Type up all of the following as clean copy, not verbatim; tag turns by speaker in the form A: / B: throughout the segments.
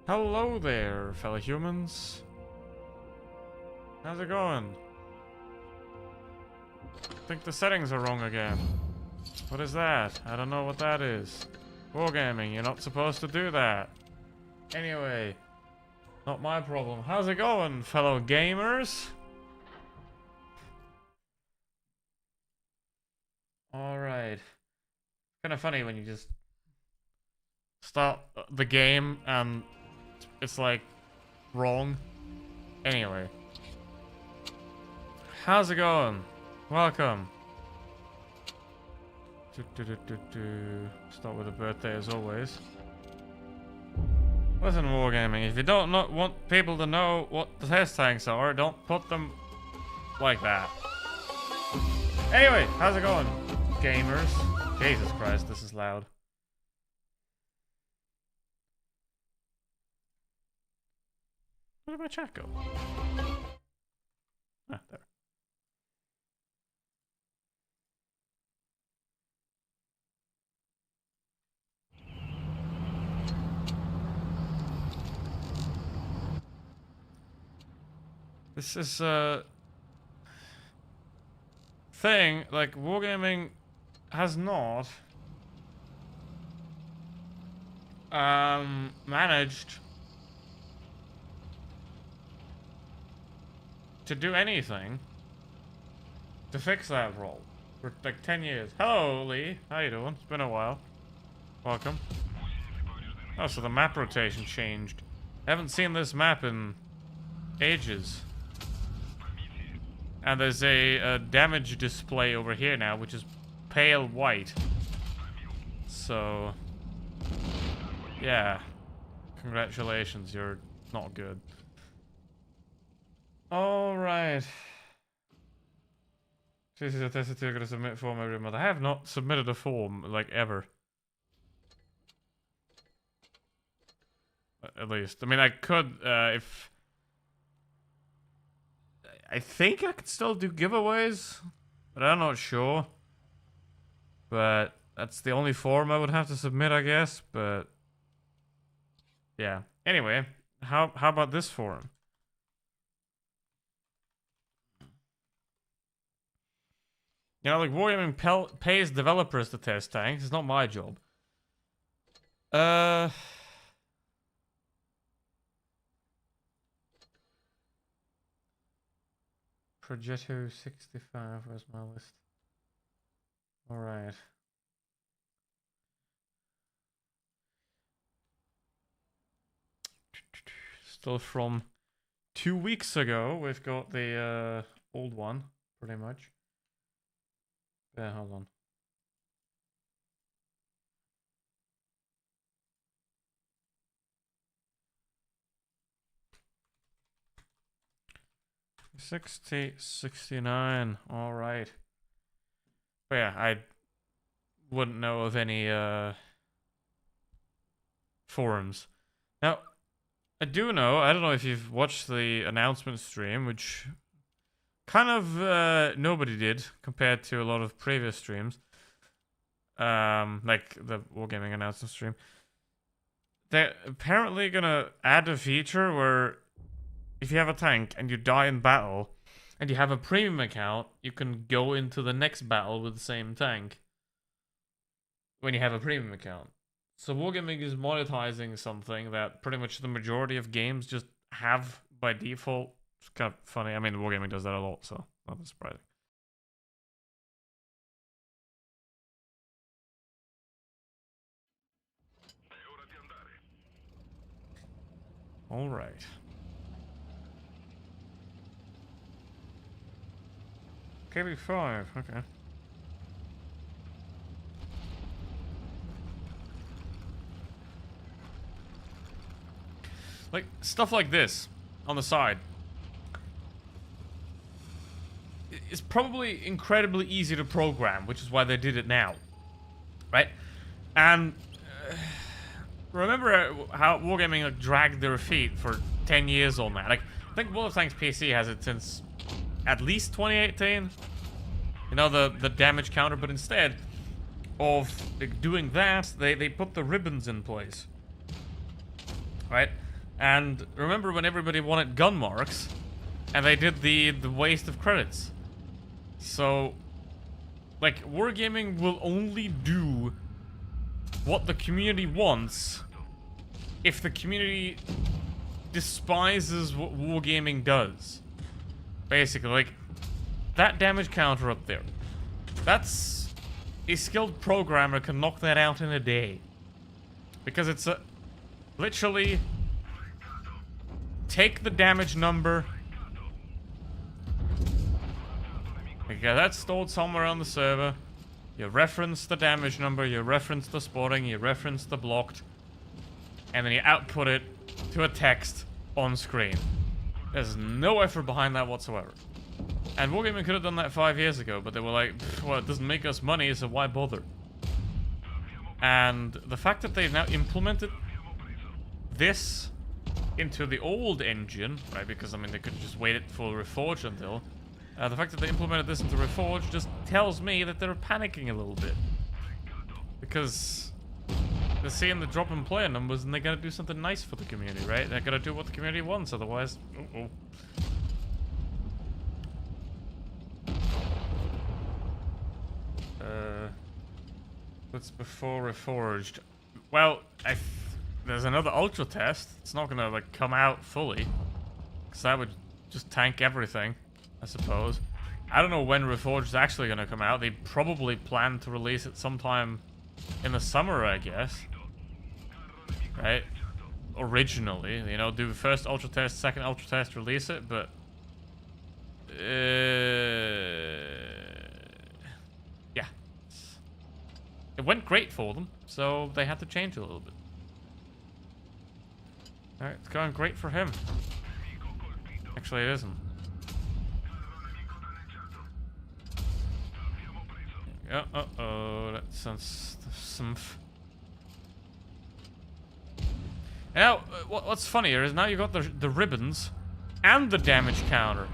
A: Hello there, fellow humans. How's it going? I think the settings are wrong again. What is that? I don't know what that is. Wargaming, you're not supposed to do that. Anyway, not my problem. How's it going, fellow gamers? Alright. Kind of funny when you just start the game and it's like wrong. Anyway. How's it going? Welcome. Start with a birthday as always. Listen, Wargaming, if you don't want people to know what the test tanks are, don't put them like that. Anyway, how's it going, gamers? Jesus Christ, this is loud. Where did my chat go? Ah, there. This is a thing, like, Wargaming has not managed to do anything to fix that role for like 10 years. Hello, Lee. How you doing? It's been a while. Welcome. Oh, so the map rotation changed. I haven't seen this map in ages. And there's a damage display over here now, which is pale white. So, yeah. Congratulations, you're not good. Alright. This is a test that you're gonna submit a form every month. I have not submitted a form, like, ever. At least. I mean, I could, if... I think I could still do giveaways, but I'm not sure. But that's the only form I would have to submit, I guess. But yeah. Anyway, how about this form? You know, like Wargaming pays developers to test tanks. It's not my job. Progetto 65, where's my list? Alright. Still from 2 weeks ago, we've got the old one, pretty much. Yeah, hold on. $60.69. All right. But yeah, I wouldn't know of any forums. Now, I do know. I don't know if you've watched the announcement stream, which kind of nobody did compared to a lot of previous streams. Like the Wargaming announcement stream. They're apparently gonna add a feature where if you have a tank and you die in battle, and you have a premium account, you can go into the next battle with the same tank. When you have a premium account. So Wargaming is monetizing something that pretty much the majority of games just have by default. It's kind of funny. I mean, Wargaming does that a lot, so not surprising. Alright. KB5, okay. Like, stuff like this on the side is probably incredibly easy to program, which is why they did it now. Right? And remember how Wargaming like, dragged their feet for 10 years on that? Like, I think World of Tanks PC has it since at least 2018. You know, the damage counter, but instead of like, doing that, they put the ribbons in place. right? And remember when everybody wanted gun marks, and they did the waste of credits. So, like, wargaming will only do what the community wants if the community despises what wargaming does. Basically, like, that damage counter up there. That's... a skilled programmer can knock that out in a day. Because it's a... literally... take the damage number... okay, that's stored somewhere on the server. You reference the damage number, you reference the spotting, you reference the blocked, and then you output it to a text on screen. There's no effort behind that whatsoever. And Wargaming could have done that 5 years ago, but they were like, well, it doesn't make us money, so why bother? And the fact that they've now implemented this into the old engine, right, because, I mean, they could have just waited for Reforged until... the fact that they implemented this into Reforged just tells me that they're panicking a little bit. Because they're seeing the drop in player numbers and they gotta do something nice for the community, right? They gotta do what the community wants, otherwise... uh-oh. What's before Reforged? Well, there's another Ultra test. It's not gonna, like, come out fully. Because that would just tank everything, I suppose. I don't know when Reforged is actually gonna come out. They probably plan to release it sometime in the summer, I guess. Right? Originally, you know, do the first Ultra test, second Ultra test, release it, but... yeah. It went great for them, so they had to change it a little bit. Alright, it's going great for him. Actually, it isn't. Uh-oh, that sounds some... Now, what's funnier is now you got the ribbons and the damage counter.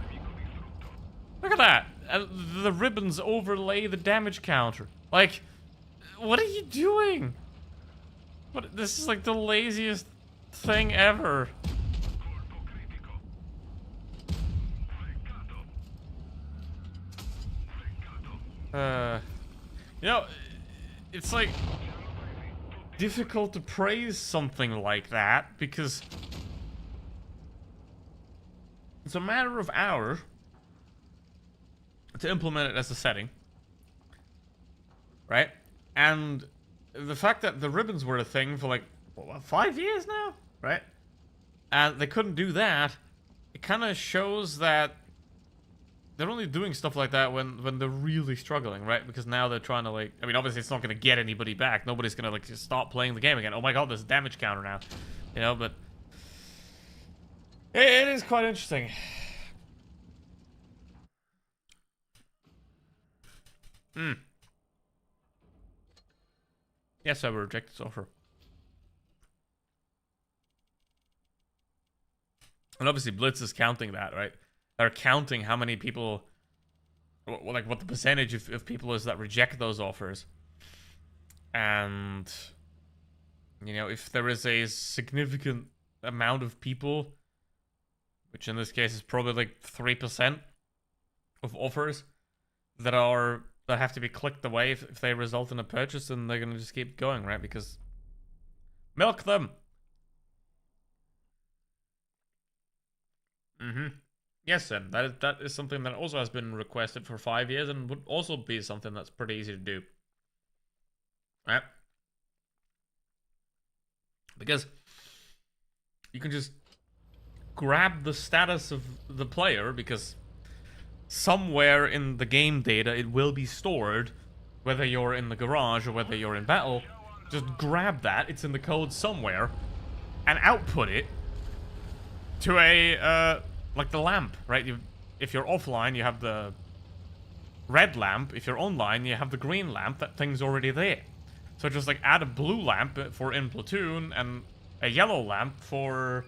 A: Look at that! The ribbons overlay the damage counter. Like, what are you doing? What? This is like the laziest thing ever. You know, it's like difficult to praise something like that because it's a matter of hours to implement it as a setting, right? And the fact that the ribbons were a thing for like, what, 5 years now, right? And they couldn't do that, it kind of shows that they're only doing stuff like that when they're really struggling, right? Because now they're trying to, like... I mean, obviously it's not going to get anybody back. Nobody's going to, like, just stop playing the game again. Oh my god, there's a damage counter now. You know, but... it is quite interesting. Yes, I will reject this offer. And obviously Blitz is counting that, right? They're counting how many people, like what the percentage of people is that reject those offers. And, you know, if there is a significant amount of people, which in this case is probably like 3% of offers that have to be clicked away if they result in a purchase, then they're gonna just keep going, right? Because milk them. Yes, Sam, that is something that also has been requested for 5 years and would also be something that's pretty easy to do. Right? Because you can just grab the status of the player, because somewhere in the game data it will be stored, whether you're in the garage or whether you're in battle. Just grab that, it's in the code somewhere, and output it to a, like the lamp, right? If you're offline, you have the red lamp. If you're online, you have the green lamp. That thing's already there. So just like add a blue lamp for in platoon and a yellow lamp for,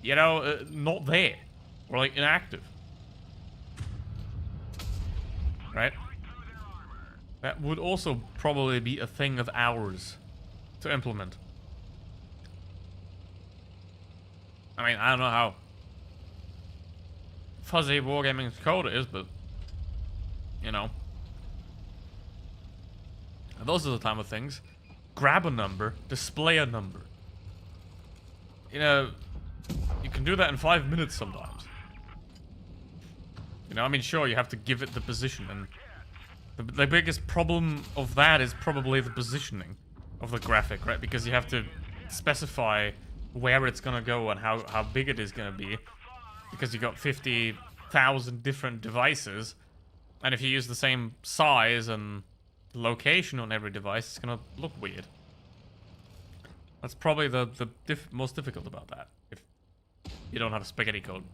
A: you know, not there. Or like inactive. Right? That would also probably be a thing of hours to implement. I mean, I don't know how fuzzy Wargaming's code is, but you know, those are the time of things. Grab a number, display a number. You know, you can do that in 5 minutes sometimes. You know, I mean, sure, you have to give it the position, and the biggest problem of that is probably the positioning of the graphic, right? Because you have to specify where it's gonna go and how big it is gonna be, because you got 50,000 different devices, and if you use the same size and location on every device, it's gonna look weird. That's probably the most difficult about that, if you don't have a spaghetti code.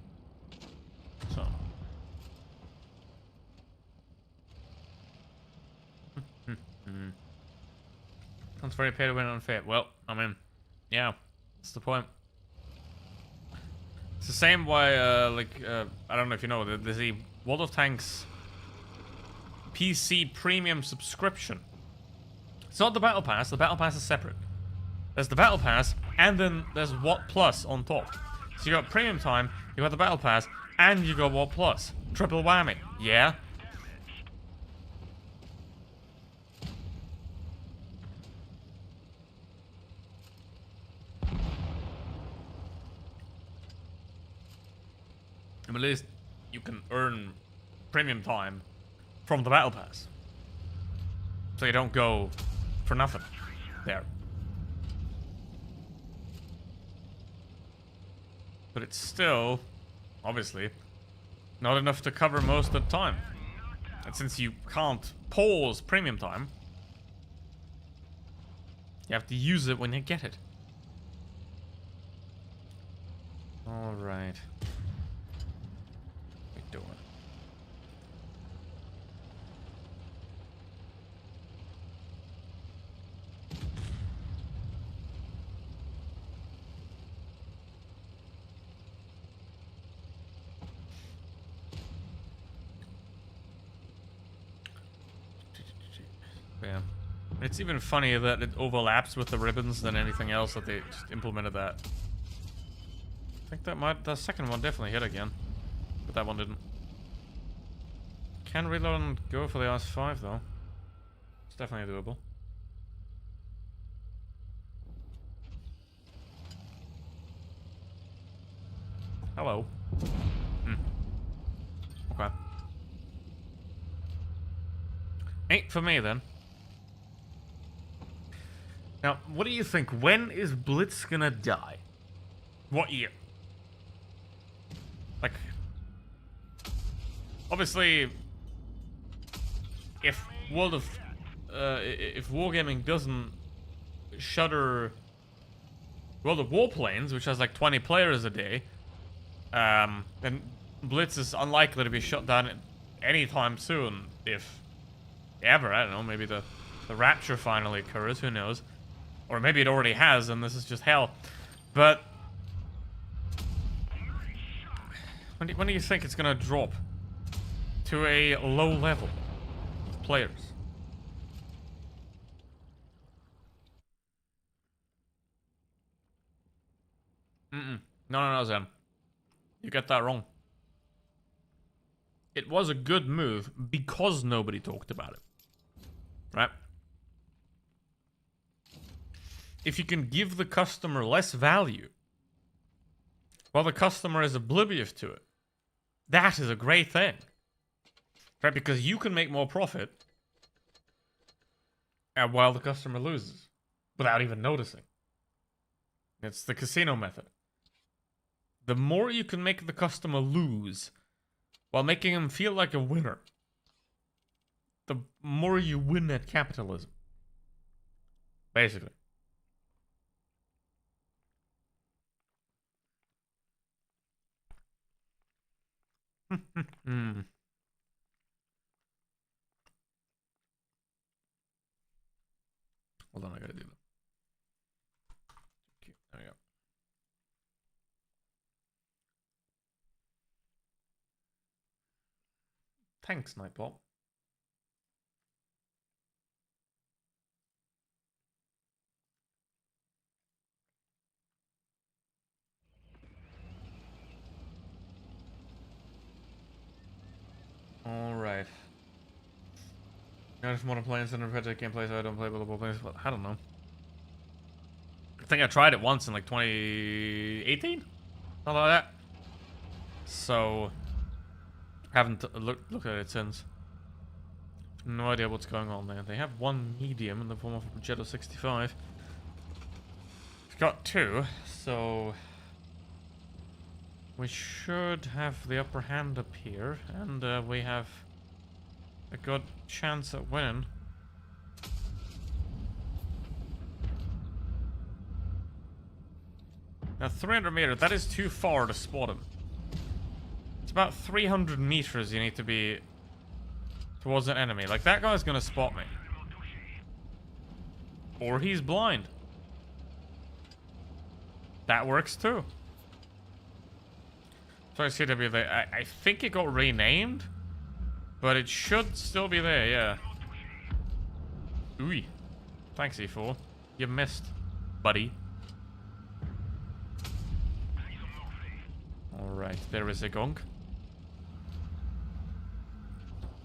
A: So. Sounds very pay to win unfair. Well, I mean, yeah, that's the point. It's the same way, I don't know if you know, there's the World of Tanks PC premium subscription. It's not the Battle Pass. The Battle Pass is separate. There's the Battle Pass, and then there's What Plus on top. So you got premium time, you got the Battle Pass, and you got What Plus. Triple whammy. Yeah. At least you can earn premium time from the Battle Pass. So you don't go for nothing there. But it's still, obviously, not enough to cover most of the time. And since you can't pause premium time, you have to use it when you get it. Alright. Doing. Yeah. It's even funnier that it overlaps with the ribbons than anything else, that they just implemented that. I think the second one definitely hit again. But that one didn't. Can reload and go for the RS5 though. It's definitely doable. Hello. Okay. Ain't for me then. Now, what do you think? When is Blitz gonna die? What year? Like, obviously, if if Wargaming doesn't shutter World of Warplanes, which has like 20 players a day, then Blitz is unlikely to be shut down anytime soon, if ever. I don't know, maybe the Rapture finally occurs, who knows? Or maybe it already has, and this is just hell. But when do you think it's gonna drop to a low level of players? No, Zen. You get that wrong. It was a good move because nobody talked about it. Right? If you can give the customer less value while the customer is oblivious to it, that is a great thing. Right? Because you can make more profit while the customer loses without even noticing. It's the casino method. The more you can make the customer lose while making him feel like a winner, the more you win at capitalism. Basically. Hold on, I gotta do that. Okay, there we go. Thanks, Nightball. I just want to play instead of project gameplay, so I don't play with the warplanes. But I don't know. I think I tried it once in like 2018, something like that. So haven't looked at it since. No idea what's going on there. They have one medium in the form of a Progetto 65. We've got two, so we should have the upper hand up here, and we have a good chance at winning. Now 300 meters, that is too far to spot him. It's about 300 meters you need to be towards an enemy. Like, that guy's gonna spot me. Or he's blind. That works too. Sorry, CW, I think it got renamed, but it should still be there, yeah. Ooh. Thanks, E4. You missed, buddy. Alright, there is a gong.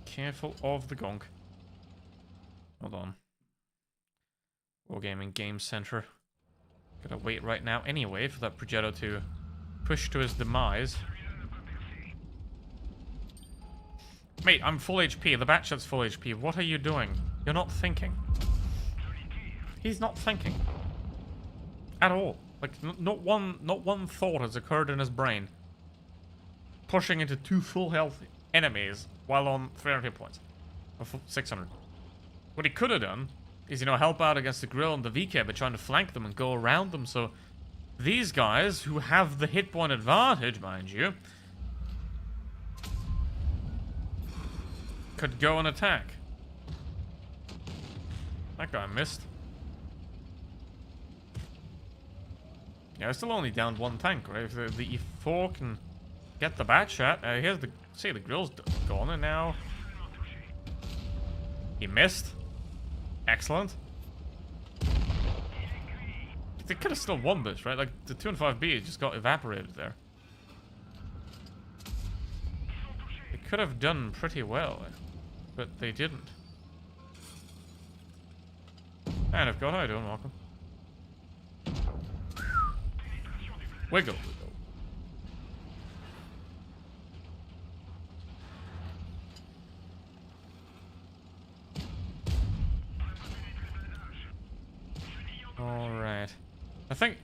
A: Careful of the gong. Hold on. Wargaming Game Center. Gotta wait right now anyway for that Progetto to push to his demise. Mate, I'm full HP. The Batshot's full HP. What are you doing? You're not thinking. He's not thinking. At all. Like, not one thought has occurred in his brain. Pushing into 2 full health enemies while on 300 hit points. Or 600. What he could have done is, you know, help out against the Grill and the VK by trying to flank them and go around them, so these guys, who have the hit point advantage, mind you, could go and attack. That guy missed. Yeah, I still only downed 1 tank, right? If the E4 can get the Batshot, here's the... See, the Grill's gone, and now... He missed. Excellent. They could have still won this, right? Like, the 2 and 5B just got evaporated there. They could have done pretty well, but they didn't. And I've got... How you doing, Malcolm? Wiggle. Alright. I think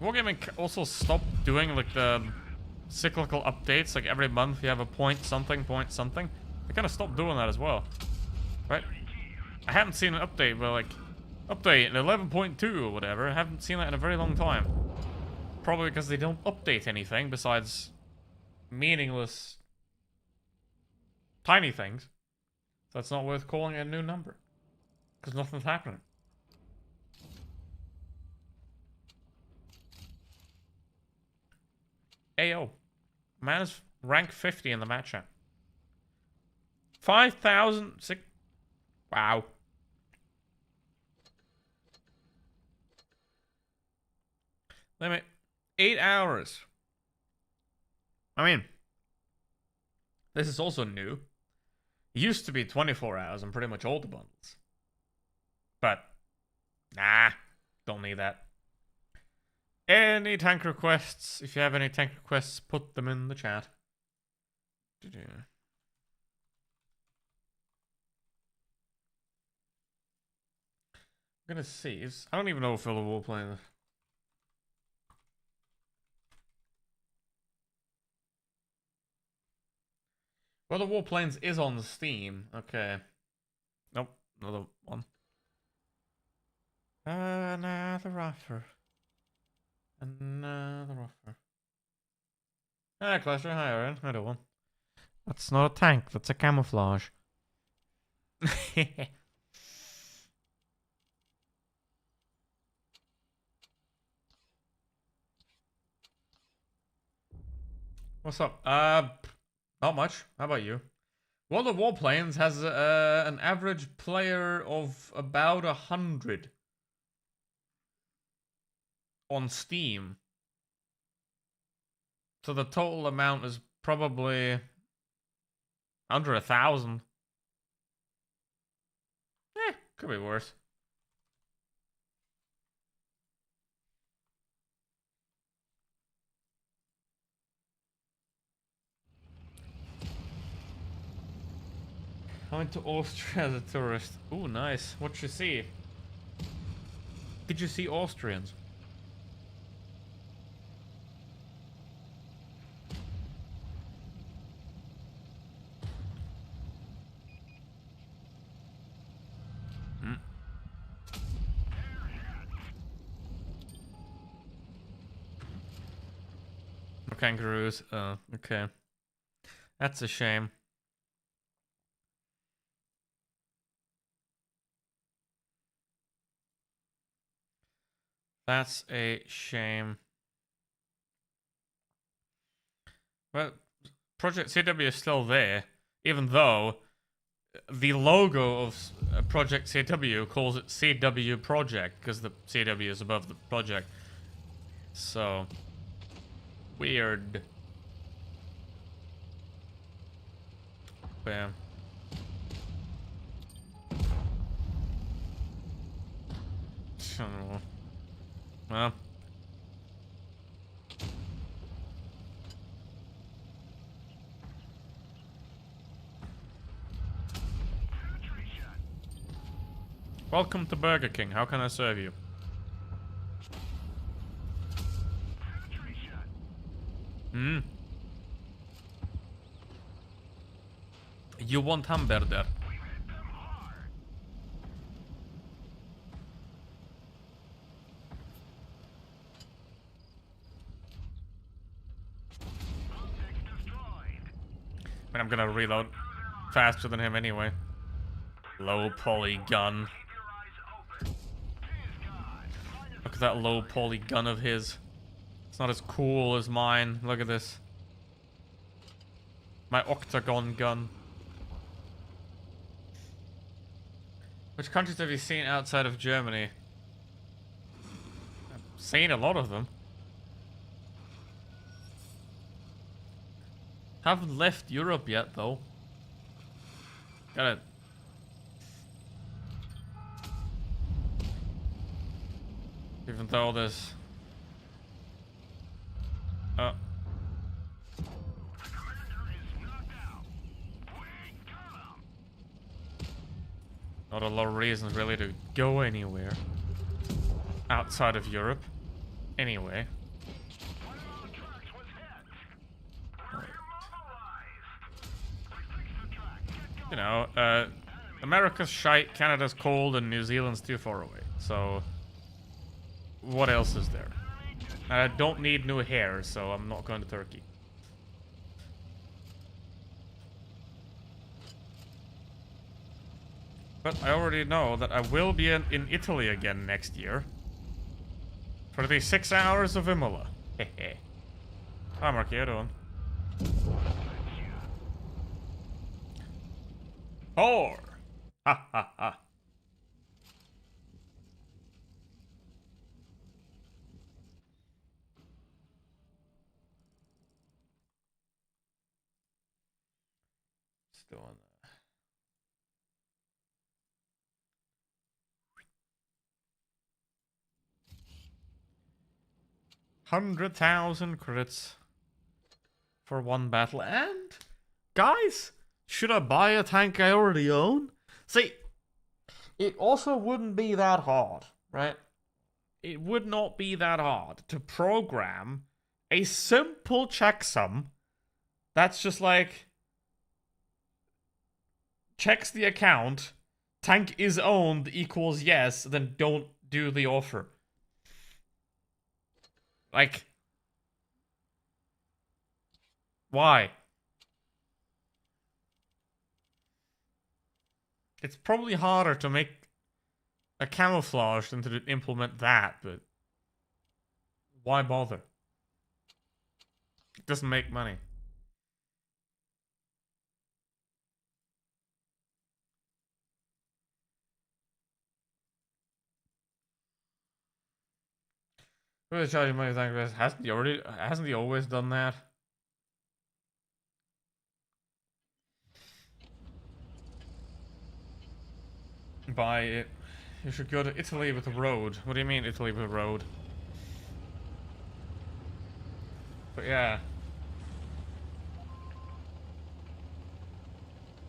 A: Wargaming also stopped doing like the cyclical updates, like every month you have a point something. They kind of stopped doing that as well. Right? I haven't seen an update where like, update in 11.2 or whatever. I haven't seen that in a very long time. Probably because they don't update anything besides meaningless tiny things. So it's not worth calling it a new number. Because nothing's happening. AO. Man is rank 50 in the match chat. 5,006. Wow. Limit 8 hours. I mean, this is also new. It used to be 24 hours on pretty much all the bundles. But, nah, don't need that. Any tank requests? If you have any tank requests, put them in the chat. I'm gonna see. I don't even know if Phil will play this. Well, the Warplanes is on Steam. Okay. Nope, another one. Another offer. Another offer. Hi, Cluster. Hi, Aaron. Hi, one. That's not a tank. That's a camouflage. What's up? Not much. How about you? World of Warplanes has an average player of about 100 on Steam. So the total amount is probably under 1,000. Could be worse. I went to Austria as a tourist. Ooh, nice. What'd you see? Did you see Austrians? Hmm. No kangaroos. Oh, okay. That's a shame. That's a shame. Well, Project CW is still there, even though the logo of Project CW calls it CW Project because the CW is above the project. So weird. Bam. Well. Welcome to Burger King. How can I serve you? Hmm. You want hamburger? I mean, I'm gonna reload faster than him anyway. Low poly gun. Look at that low poly gun of his. It's not as cool as mine. Look at this. My octagon gun. Which countries have you seen outside of Germany? I've seen a lot of them. Haven't left Europe yet, though. Gotta... Even though there's... Not a lot of reasons really to go anywhere. Outside of Europe. Anyway. You know, America's shite, Canada's cold, and New Zealand's too far away. So, what else is there? I don't need new hair, so I'm not going to Turkey. But I already know that I will be in Italy again next year. For the 6 hours of Imola. Hehe. Hi, Mark, how you doing? Four! Ha ha ha. Still on that. 100,000 credits for one battle. And, guys, should I buy a tank I already own? See, it also wouldn't be that hard, right? It would not be that hard to program a simple checksum that's just like checks the account, tank is owned equals yes, then don't do the offer. Like, why? It's probably harder to make a camouflage than to implement that, but why bother? It doesn't make money. Who's charging money? Hasn't he always done that? Buy it. You should go to Italy with a road. What do you mean Italy with a road? But yeah.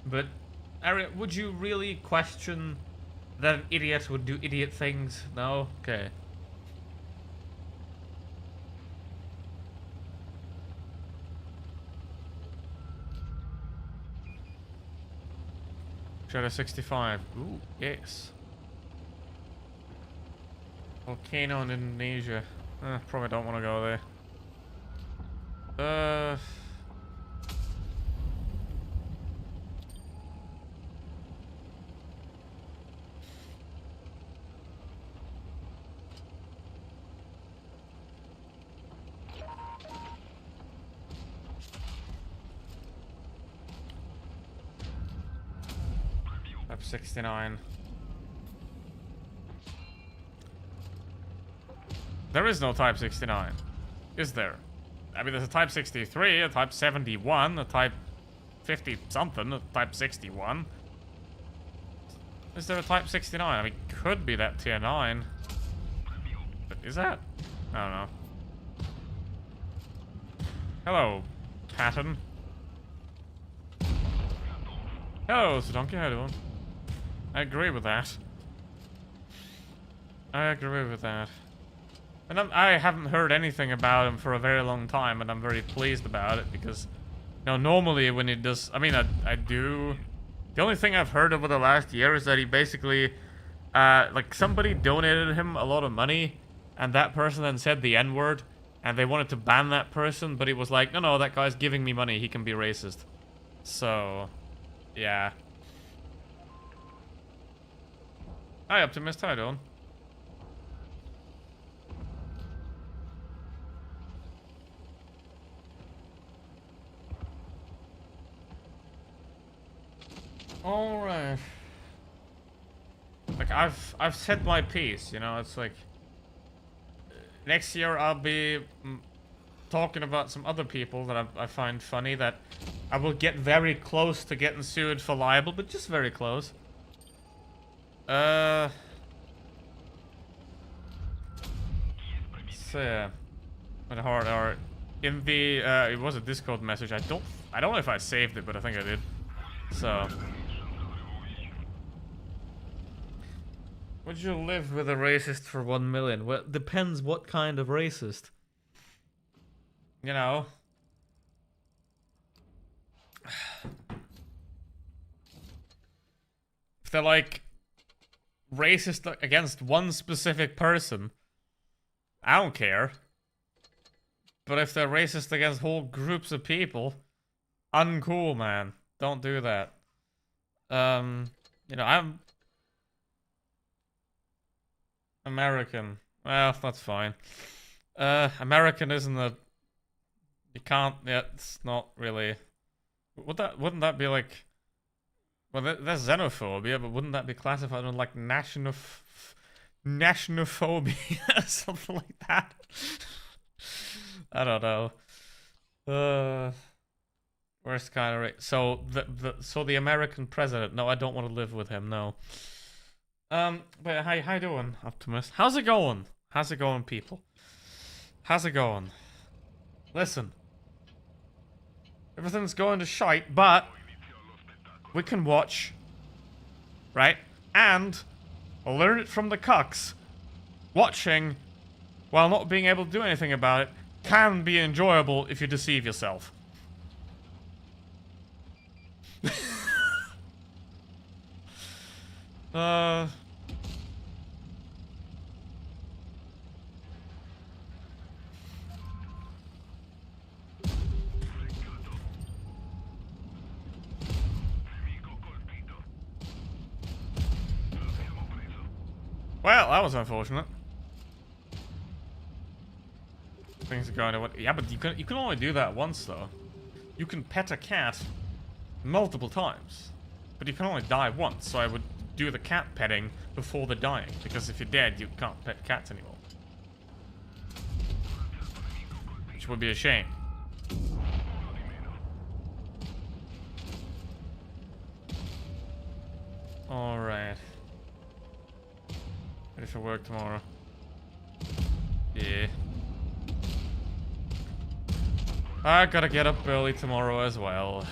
A: But, Ariel, would you really question that an idiot would do idiot things? No? Okay. Shadow 65. Ooh, yes. Volcano in Indonesia. Probably don't want to go there. 69. There is no Type 69. Is there? I mean, there's a Type 63, a Type 71, a Type 50-something, a Type 61. Is there a Type 69? I mean, could be that tier 9. But is that? I don't know. Hello, Patton. Hello, Sodonki, how you doing? I agree with that. I agree with that. And I haven't heard anything about him for a very long time, and I'm very pleased about it, because, you know, normally when he does... I mean, I do... The only thing I've heard over the last year is that he basically... like, somebody donated him a lot of money, and that person then said the N-word, and they wanted to ban that person, but he was like, no, that guy's giving me money, he can be racist. So... yeah. Hi, Optimist, how you doing? Alright. Like, I've said my piece, you know, it's like... Next year I'll be talking about some other people that I find funny, that I will get very close to getting sued for libel, but just very close. So yeah. With hard art. In the it was a Discord message. I don't know if I saved it, but I think I did. So would you live with a racist for 1 million? Well, depends what kind of racist. You know. If they're like racist against one specific person, I don't care. But if they're racist against whole groups of people, uncool, man. Don't do that. You know, I'm American. Well, that's fine. American isn't a... You can't... Yeah, it's not really... Wouldn't that be like... Well, that's xenophobia, but wouldn't that be classified under like nationophobia, something like that? I don't know. Worst kind of so the American president. No, I don't want to live with him. No. But how you doing, Optimus? How's it going? How's it going, people? How's it going? Listen. Everything's going to shite, but we can watch, right? And learn it from the cucks. Watching, while not being able to do anything about it, can be enjoyable if you deceive yourself. Well, that was unfortunate. Things are going to... Yeah, but you can only do that once, though. You can pet a cat multiple times, but you can only die once, so I would do the cat petting before the dying, because if you're dead, you can't pet cats anymore. Which would be a shame. Alright. work tomorrow. Yeah. I gotta get up early tomorrow as well.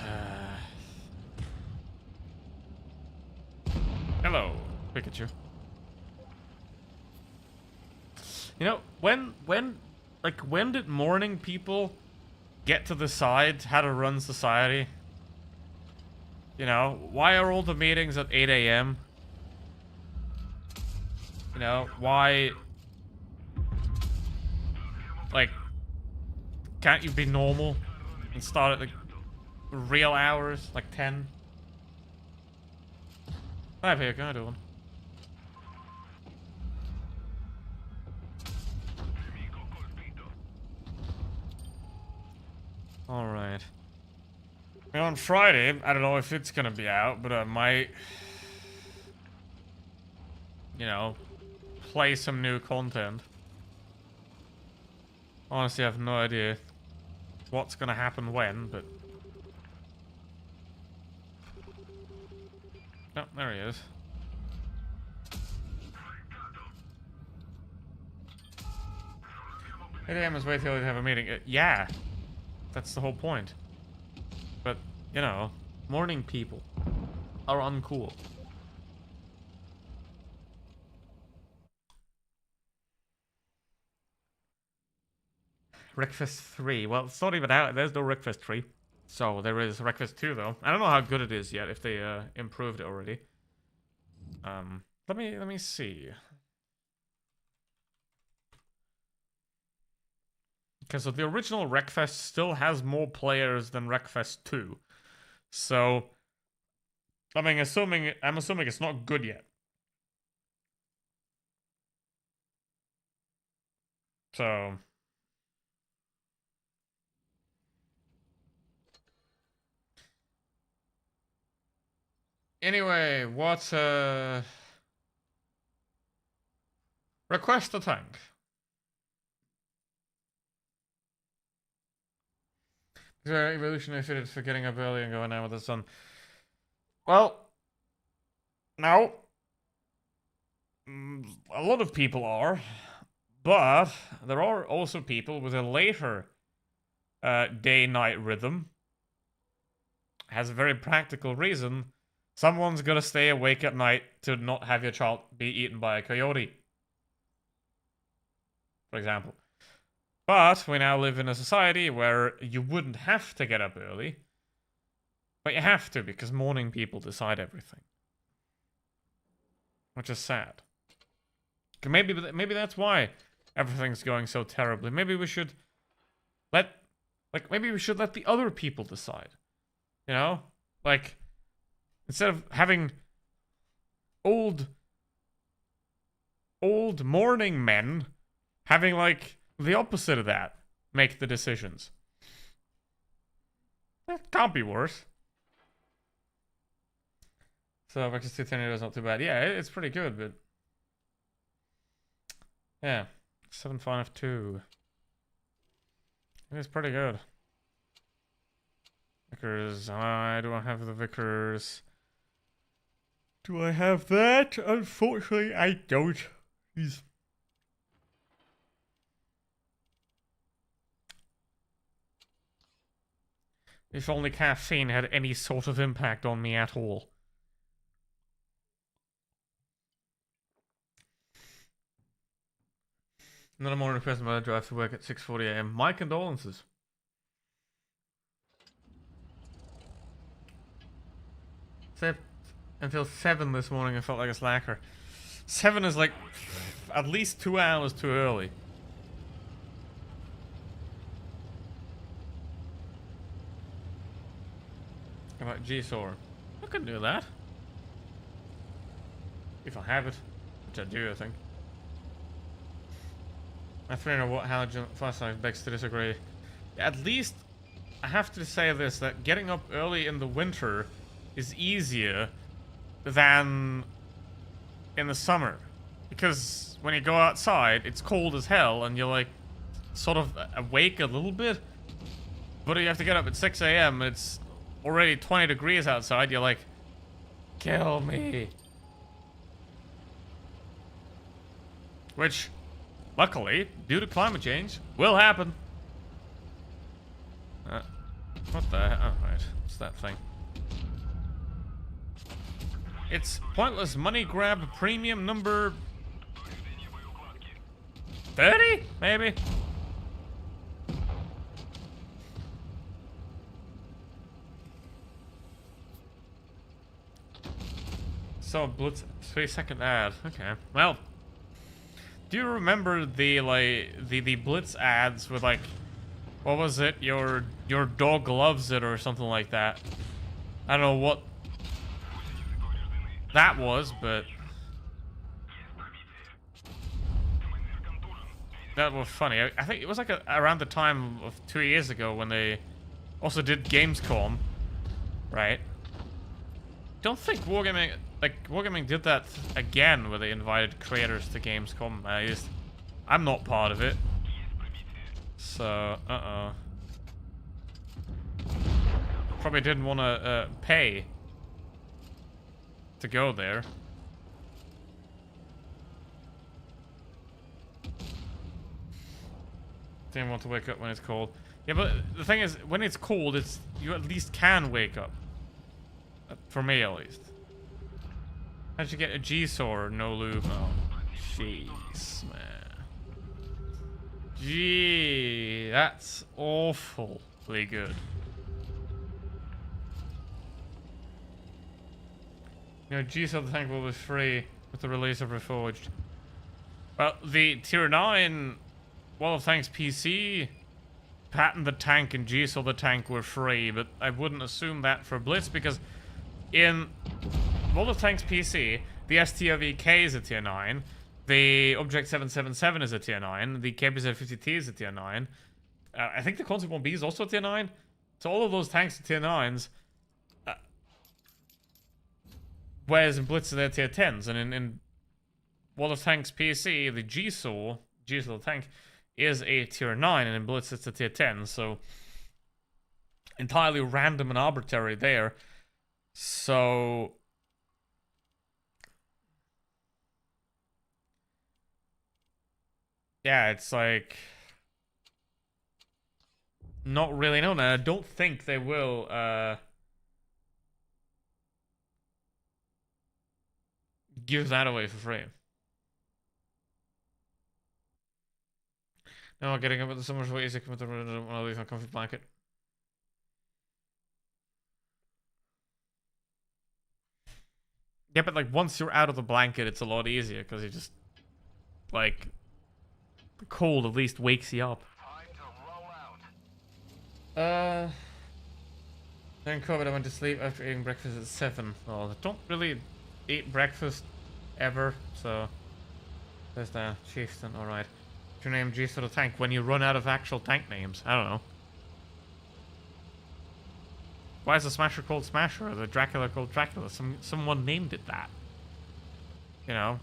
A: Hello, Pikachu. You know, when did morning people get to decide how to run society? You know, why are all the meetings at 8 a.m.? You know, why... Like, can't you be normal and start at the real hours, like 10? Hi, Pika, how you doing? Alright. On Friday, I don't know if it's gonna be out, but I might... You know, play some new content. Honestly, I have no idea what's gonna happen when, but... Oh, there he is. Hey, damn, is way too early to have a meeting. Yeah, that's the whole point. But, you know, morning people are uncool. Wreckfest 3. Well, it's not even out. There's no Wreckfest 3. So there is Wreckfest 2 though. I don't know how good it is yet, if they improved it already. Let me see. Because the original Wreckfest still has more players than Wreckfest 2. So I'm assuming it's not good yet. So anyway, what request a tank. Is there evolutionary fitted for getting up early and going out with the sun? Well, no. A lot of people are, but there are also people with a later day-night rhythm. Has a very practical reason. Someone's gonna stay awake at night to not have your child be eaten by a coyote, for example. But we now live in a society where you wouldn't have to get up early, but you have to because morning people decide everything, which is sad. Maybe that's why everything's going so terribly. Maybe we should let the other people decide. You know? Like, instead of having old morning men having, like, the opposite of that make the decisions. It can't be worse. So, Vector 2 Tornado is not too bad. Yeah, it's pretty good, but... Yeah. 752. It's pretty good. Vickers. Do I have the Vickers? Do I have that? Unfortunately, I don't. He's... If only caffeine had any sort of impact on me at all. Not a more impressed by the drive to work at 6:40 a.m. My condolences. Except until 7 this morning, I felt like a slacker. 7 is like at least 2 hours too early. How about G-Sor? I could do that. If I have it. Which I do, I think. My 300-watt halogen flashlight begs to disagree. At least, I have to say this, that getting up early in the winter is easier than in the summer. Because when you go outside, it's cold as hell, and you're like, sort of awake a little bit. But you have to get up at 6 a.m. It's already 20 degrees outside. You're like, kill me. Which, luckily, due to climate change, will happen. What the hell? Oh, right. What's that thing? It's pointless money grab premium number 30? Maybe? So, Blitz 3-second ad. Okay. Well, do you remember the Blitz ads with like, what was it? Your dog loves it or something like that. I don't know what that was, but that was funny. I think it was like around the time of 2 years ago when they also did Gamescom, right? Don't think Wargaming did that again, where they invited creators to Gamescom. I'm not part of it. So, probably didn't want to pay to go there. Didn't want to wake up when it's cold. Yeah, but the thing is, when it's cold, you at least can wake up. For me, at least. How'd you get a G-Saw, no lube? Oh, jeez, man. Gee, that's awfully good. You know, G-Saw the tank will be free with the release of Reforged. Well, the Tier 9 Wall of Tanks PC, Patton the tank and G-Saw the tank were free, but I wouldn't assume that for Blitz because in World of Tanks PC, the STOVK is a Tier 9, the Object 777 is a Tier 9, the KPZ-50T is a Tier 9, I think the Concept 1B is also a Tier 9, so all of those tanks are Tier 9s, whereas in Blitz they're Tier 10s, and in World of Tanks PC, the G-Saw the tank, is a Tier 9, and in Blitz it's a Tier 10, so entirely random and arbitrary there. So yeah, it's like not really known. I don't think they will give that away for free. No, getting up with the summer's way easy to commit to one of these on comfy blanket. Yeah, but like once you're out of the blanket, it's a lot easier because you just like the cold at least wakes you up. During COVID, I went to sleep after eating breakfast at 7. Well, I don't really eat breakfast ever, so there's the chieftain. All right, what's your name? G for the tank. When you run out of actual tank names, I don't know. Why is the Smasher called Smasher or the Dracula called Dracula? Someone named it that. You know?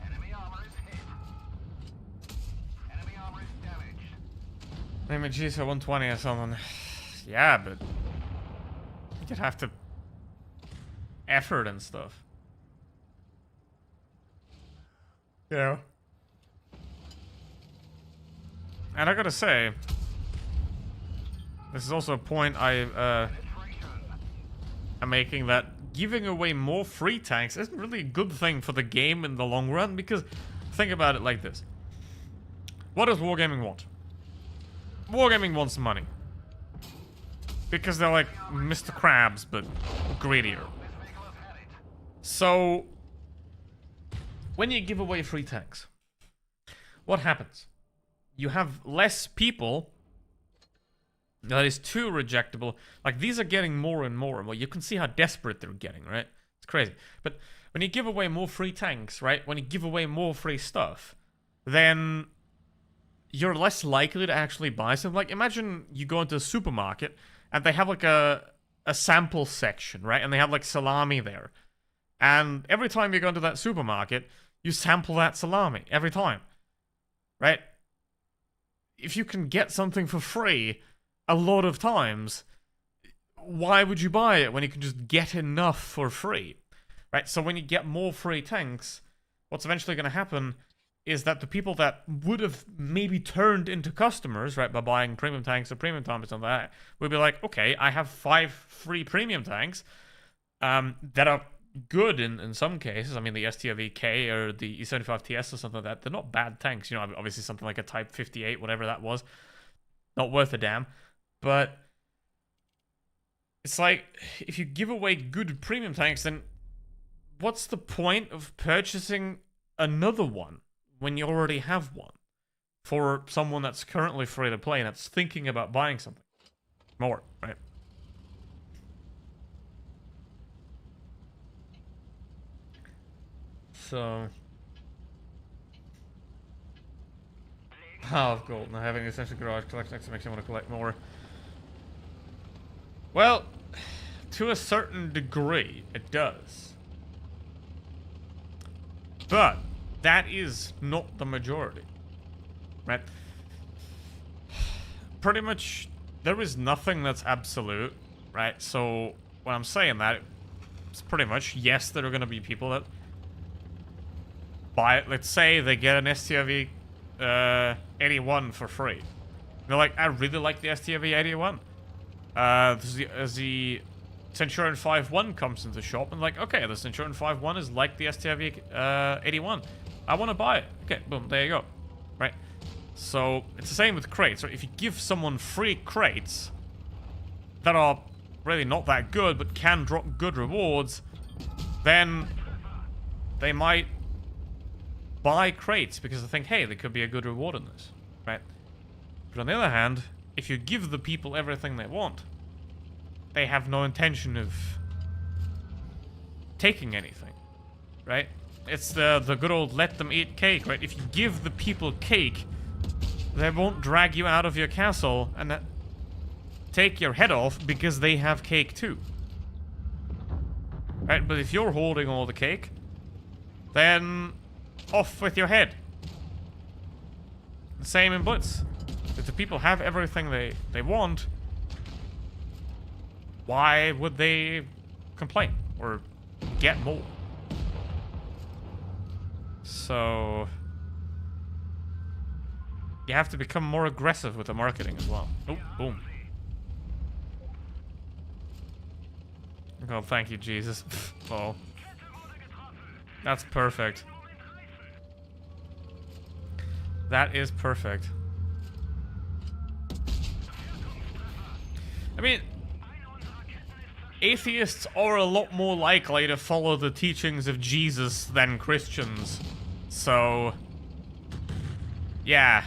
B: Enemy armor is hit. Enemy armor is damaged.
A: Name a GSO 120 or something. Yeah, but you'd have to effort and stuff. Yeah. And I gotta say, this is also a point I'm making, that giving away more free tanks isn't really a good thing for the game in the long run, because think about it like this. What does Wargaming want? Wargaming wants money. Because they're like Mr. Krabs, but greedier. So when you give away free tanks, what happens? You have less people that is too rejectable. Like, these are getting more and more and more. You can see how desperate they're getting, right? It's crazy. But when you give away more free tanks, right? When you give away more free stuff, then you're less likely to actually buy something. Like, imagine you go into a supermarket and they have like a sample section, right? And they have like salami there. And every time you go into that supermarket, you sample that salami every time, right? if you can get something for free a lot of times, why would you buy it when you can just get enough for free? Right? So when you get more free tanks, what's eventually going to happen is that the people that would have maybe turned into customers, right, by buying premium tanks or premium tanks and that, will be like, okay, I have 5 free premium tanks that are good in some cases. I mean, the STRV-K or the E75TS or something like that, they're not bad tanks. You know, obviously something like a Type 58, whatever that was, not worth a damn. But it's like, if you give away good premium tanks, then what's the point of purchasing another one when you already have one for someone that's currently free to play and that's thinking about buying something more, right? So, half gold. Now having an essential garage collection actually makes me want to collect more. Well, to a certain degree, it does. But that is not the majority, right? Pretty much, there is nothing that's absolute, right? So when I'm saying that, it's pretty much, yes, there are going to be people that buy it. Let's say they get an STRV 81 for free. They're like, I really like the STRV 81. As the Centurion 5.1 comes into the shop, and like, okay, the Centurion 5.1 is like the STRV 81. I want to buy it. Okay, boom, there you go. Right? So, it's the same with crates. Right? If you give someone free crates that are really not that good, but can drop good rewards, then they might buy crates because they think, hey, there could be a good reward in this. Right? But on the other hand, if you give the people everything they want, they have no intention of taking anything. Right? It's the good old let them eat cake, right? If you give the people cake, they won't drag you out of your castle and take your head off because they have cake too. Right? But if you're holding all the cake, then off with your head. The same in Blitz. If the people have everything they want, why would they complain or get more? So you have to become more aggressive with the marketing as well. Oh, boom. Oh, thank you, Jesus. Oh. That's perfect. That is perfect. I mean, atheists are a lot more likely to follow the teachings of Jesus than Christians. So, yeah.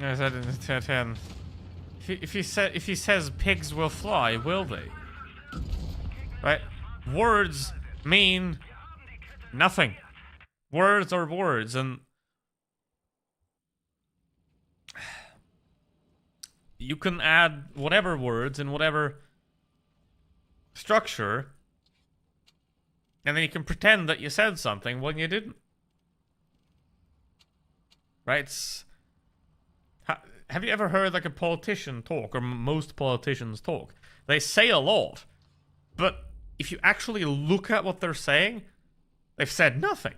A: I said in the 10. If he says pigs will fly, will they? Right? Words mean nothing. Words are words, and you can add whatever words in whatever structure, and then you can pretend that you said something when you didn't. Right? Have you ever heard like a politician talk, or most politicians talk? They say a lot, but if you actually look at what they're saying, they've said nothing.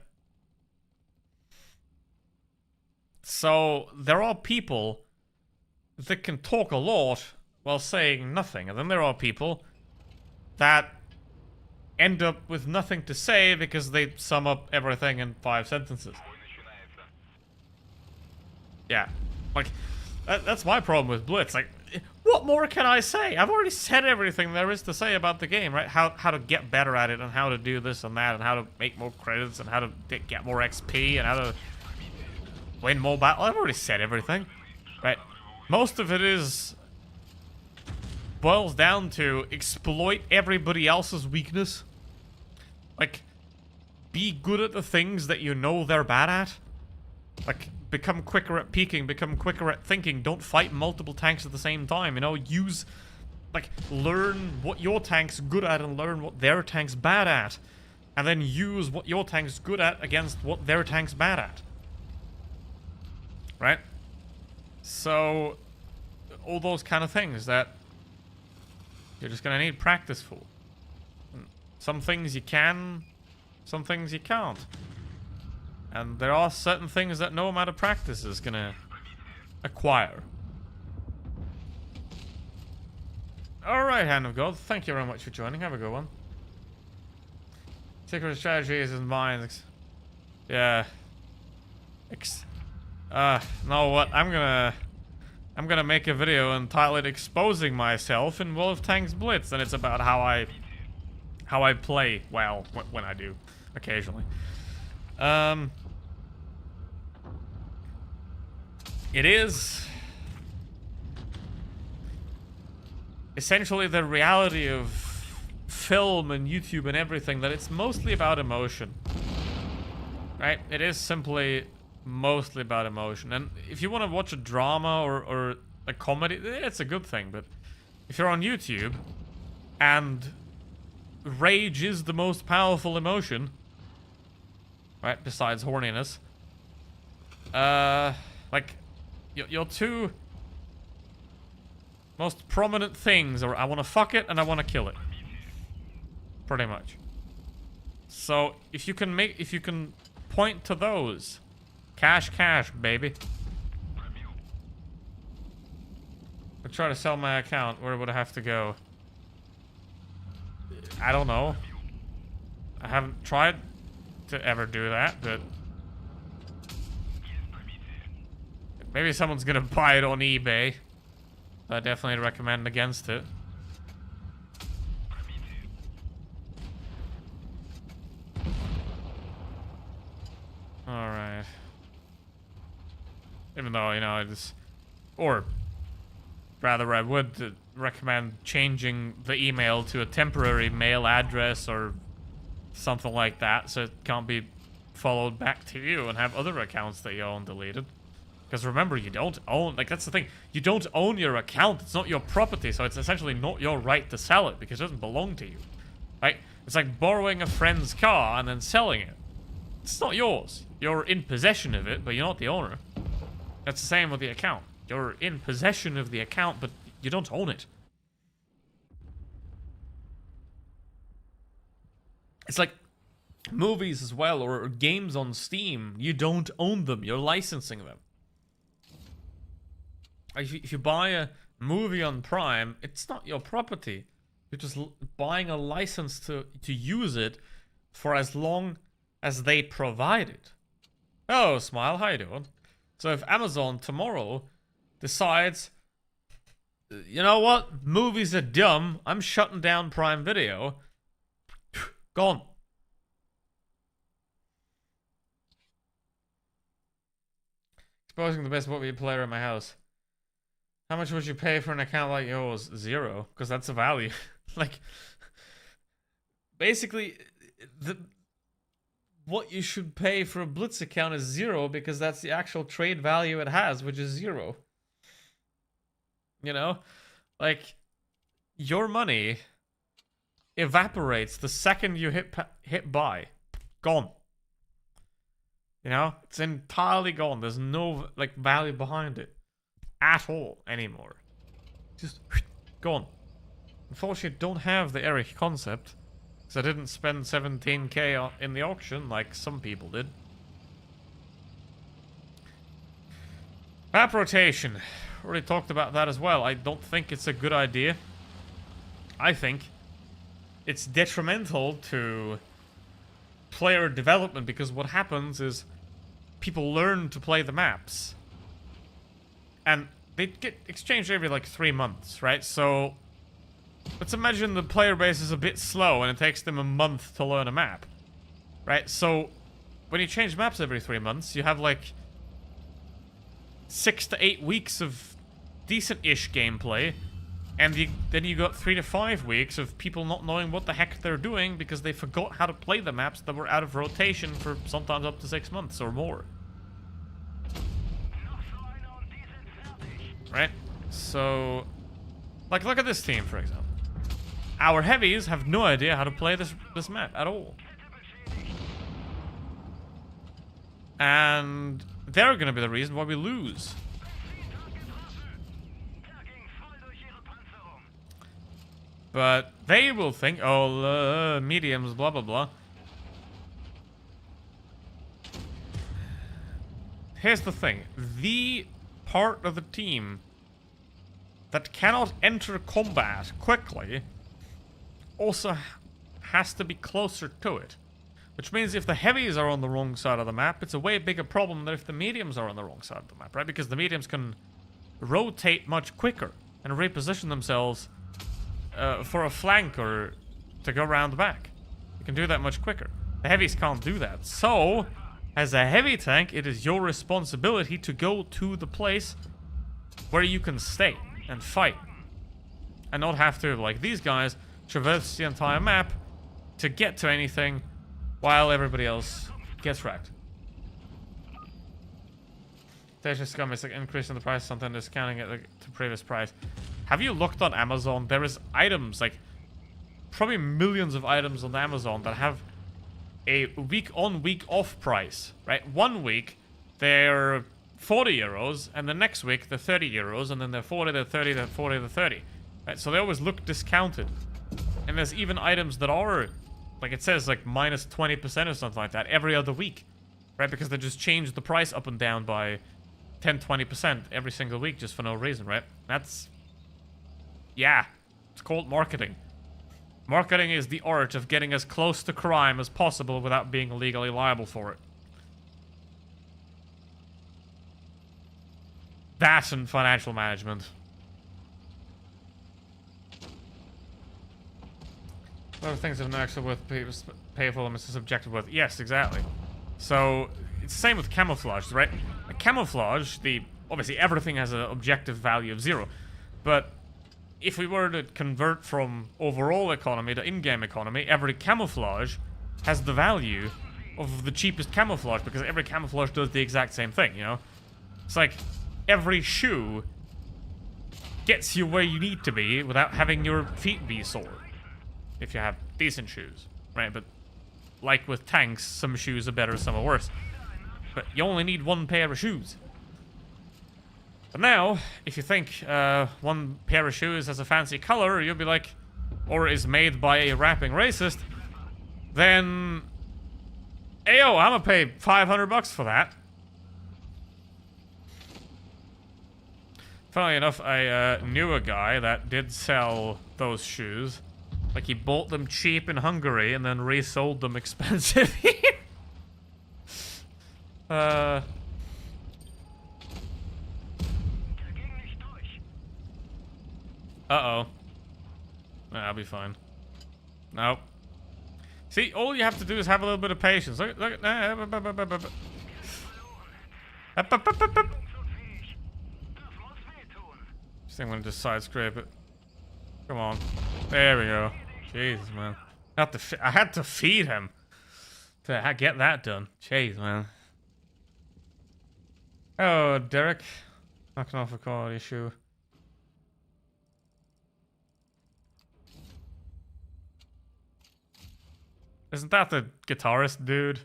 A: So there are people that can talk a lot while saying nothing, and then there are people that end up with nothing to say because they sum up everything in 5 sentences. Yeah, like that's my problem with Blitz. Like, what more can I say? I've already said everything there is to say about the game, right? How to get better at it, and how to do this and that, and how to make more credits, and how to get more XP, and how to win more battle. I've already said everything, right? Most of it boils down to exploit everybody else's weakness. Like, be good at the things that you know they're bad at. Like, become quicker at peeking, become quicker at thinking. Don't fight multiple tanks at the same time, you know? Use like, learn what your tank's good at and learn what their tank's bad at. And then use what your tank's good at against what their tank's bad at. Right? So, all those kind of things that you're just gonna need practice for. Some things you can, some things you can't. And there are certain things that no amount of practice is gonna acquire. Alright, Hand of God, thank you very much for joining. Have a good one. Secret strategies and minds. Yeah. No, what? I'm gonna make a video entitled "Exposing Myself in World of Tanks Blitz," and it's about how I play well when I do, occasionally. It is essentially the reality of film and YouTube and everything that it's mostly about emotion, right? It is simply mostly about emotion. And if you want to watch a drama or a comedy, it's a good thing. But if you're on YouTube and rage is the most powerful emotion, right, besides horniness, like your two most prominent things are I want to fuck it and I want to kill it, pretty much. So if you can point to those, cash, baby. I try to sell my account. Where would I have to go? I don't know. I haven't tried to ever do that, but maybe someone's gonna buy it on eBay. I definitely recommend against it. Alright. Even though, you know, or rather I would recommend changing the email to a temporary mail address or something like that so it can't be followed back to you and have other accounts that you own deleted. Because remember, you don't own, like, that's the thing, you don't own your account, it's not your property, so it's essentially not your right to sell it because it doesn't belong to you, right? It's like borrowing a friend's car and then selling it. It's not yours. You're in possession of it, but you're not the owner. That's the same with the account. You're in possession of the account, but you don't own it. It's like movies as well, or games on Steam. You don't own them, you're licensing them. If you buy a movie on Prime, it's not your property. You're just buying a license to use it for as long as they provide it. Oh, Smile, how you doing? So if Amazon tomorrow decides, you know what, movies are dumb, I'm shutting down Prime Video, gone. Exposing the best movie player in my house. How much would you pay for an account like yours? 0, because that's the value. Like, basically, what you should pay for a Blitz account is 0 because that's the actual trade value it has, which is 0. You know? Like, your money evaporates the second you hit buy. Gone. You know? It's entirely gone. There's no, like, value behind it at all anymore. Just gone. Unfortunately, don't have the Eric concept. Because I didn't spend 17k in the auction like some people did. Map rotation. Already talked about that as well. I don't think it's a good idea. I think it's detrimental to player development because what happens is people learn to play the maps. And they get exchanged every like 3 months, right? So let's imagine the player base is a bit slow and it takes them a month to learn a map, right? So when you change maps every 3 months, you have like 6 to 8 weeks of decent-ish gameplay, and then you got 3 to 5 weeks of people not knowing what the heck they're doing because they forgot how to play the maps that were out of rotation for sometimes up to 6 months or more. Right? So Like, look at this team, for example. Our heavies have no idea how to play this map at all. And they're gonna be the reason why we lose. But they will think, oh, mediums, blah, blah, blah. Here's the thing. The part of the team that cannot enter combat quickly also has to be closer to it. Which means if the heavies are on the wrong side of the map, it's a way bigger problem than if the mediums are on the wrong side of the map, right? Because the mediums can rotate much quicker and reposition themselves for a flank or to go around the back. You can do that much quicker. The heavies can't do that. So, as a heavy tank, it is your responsibility to go to the place where you can stay and fight. And not have to, like these guys, traverse the entire map to get to anything while everybody else gets wrecked. Station Scum is like increasing the price, something discounting it to previous price. Have you looked on Amazon? There is items, like probably millions of items on Amazon that have a week on, week off price, right? 1 week they're 40 euros, and the next week they're 30 euros, and then they're 40, they're 30, they're 40, they're 30. Right? So they always look discounted. And there's even items that are, like it says, like minus 20% or something like that every other week, right? Because they just change the price up and down by 10, 20% every single week just for no reason, right? That's, yeah, it's called marketing. Marketing is the art of getting as close to crime as possible without being legally liable for it. That and financial management. A lot of things have no actual worth pay for them, it's subjective worth. Yes, exactly. So, it's the same with camouflage, right? Like, camouflage, obviously everything has an objective value of 0. But if we were to convert from overall economy to in-game economy, every camouflage has the value of the cheapest camouflage, because every camouflage does the exact same thing, you know? It's like every shoe gets you where you need to be without having your feet be sore. If you have decent shoes, right? But like with tanks, some shoes are better, some are worse. But you only need one pair of shoes. But now, if you think one pair of shoes has a fancy color, you'll be like, or is made by a rapping racist, then, ayo, I'm gonna pay $500 for that. Funnily enough, I knew a guy that did sell those shoes. Like, he bought them cheap in Hungary and then resold them expensive here. Uh-oh. Nah, I'll be fine. Nope. See, all you have to do is have a little bit of patience. Look, look, Just think I'm gonna just side scrape it. Come on. There we go. Jesus, man. I had to feed him to get that done. Jeez, man. Oh, Derek. Knocking off a quality shoe. Isn't that the guitarist dude?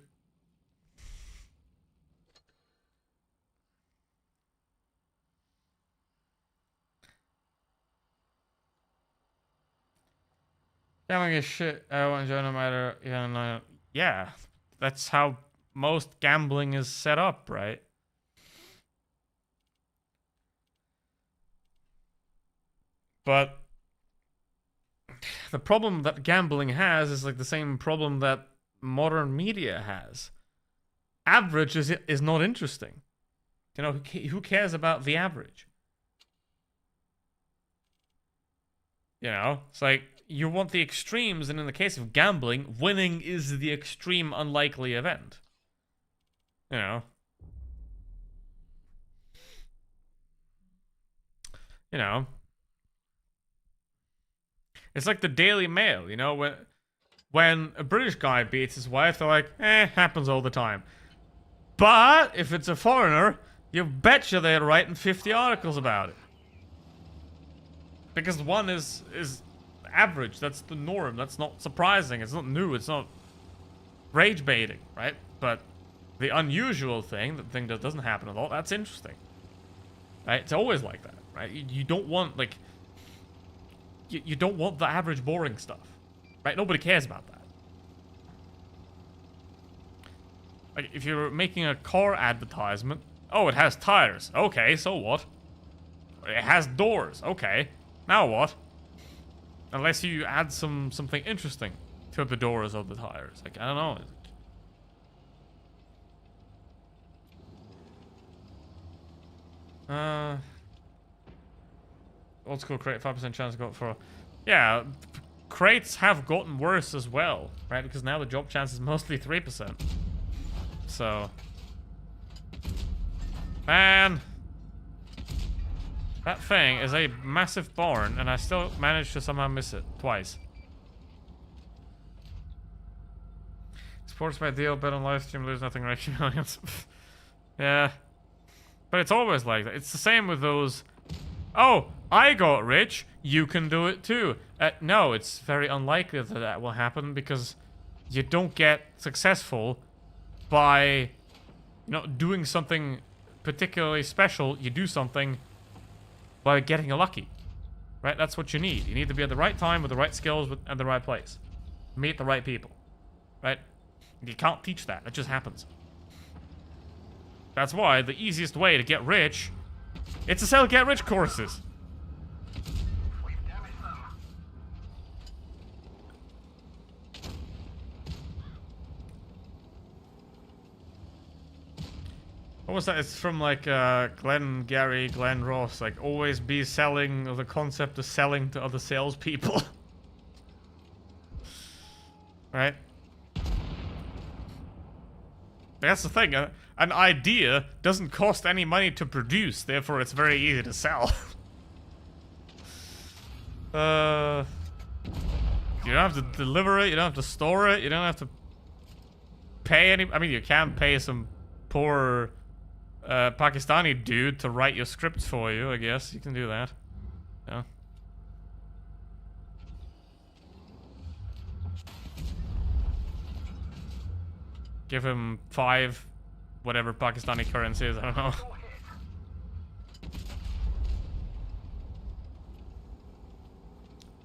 A: Gambling is shit. I won't enjoy no matter. Yeah, that's how most gambling is set up, right? But the problem that gambling has is like the same problem that modern media has. Average is not interesting. You know, who cares about the average? You know, it's like you want the extremes, and in the case of gambling, winning is the extreme unlikely event. You know. You know. It's like the Daily Mail, you know, when a British guy beats his wife, they're like, happens all the time. But if it's a foreigner, you betcha they're writing 50 articles about it. Because 1 is average. That's the norm. That's not surprising. It's not new. It's not rage baiting, right? But the unusual thing, the thing that doesn't happen a lot, that's interesting. Right? It's always like that, right? You don't want, like... You don't want the average boring stuff. Right? Nobody cares about that. Like, if you're making a car advertisement... Oh, it has tires. Okay, so what? It has doors. Okay. Now what? Unless you add something interesting to the doors of the tires. Like, I don't know. Old school crate, 5% chance to go for... Yeah, crates have gotten worse as well, right? Because now the job chance is mostly 3%. So... Man! That thing is a massive barn, and I still managed to somehow miss it twice. Sports my deal, bet on live stream, lose nothing, right? Millions. Yeah. But it's always like that. It's the same with those... Oh, I got rich, you can do it too. No, it's very unlikely that that will happen because you don't get successful by, you know, doing something particularly special. You do something by getting lucky, right? That's what you need. You need to be at the right time with the right skills and the right place. Meet the right people, right? You can't teach that. It just happens. That's why the easiest way to get rich is to sell get-rich courses.
B: We've damaged them.
A: What was that? It's from like Glenn Ross. Like, always be selling, or the concept of selling to other salespeople. Right? That's the thing. An idea doesn't cost any money to produce, therefore it's very easy to sell. You don't have to deliver it, you don't have to store it, you don't have to pay any... I mean, you can pay some poor Pakistani dude to write your scripts for you, I guess. You can do that. Yeah. Give him 5, whatever Pakistani currency is, I don't know.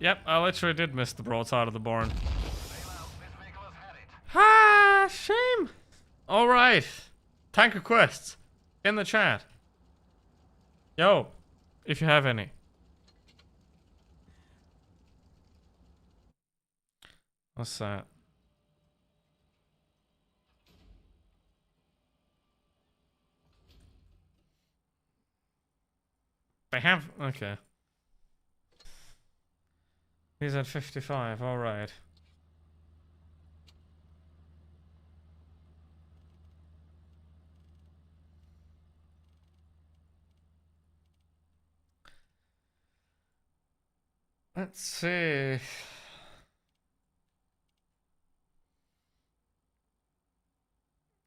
A: Yep, I literally did miss the broadside of the barn. Ah, shame. Alright. Tank requests in the chat. Yo, if you have any. What's that? They have... Okay. He's at 55, alright. Let's see...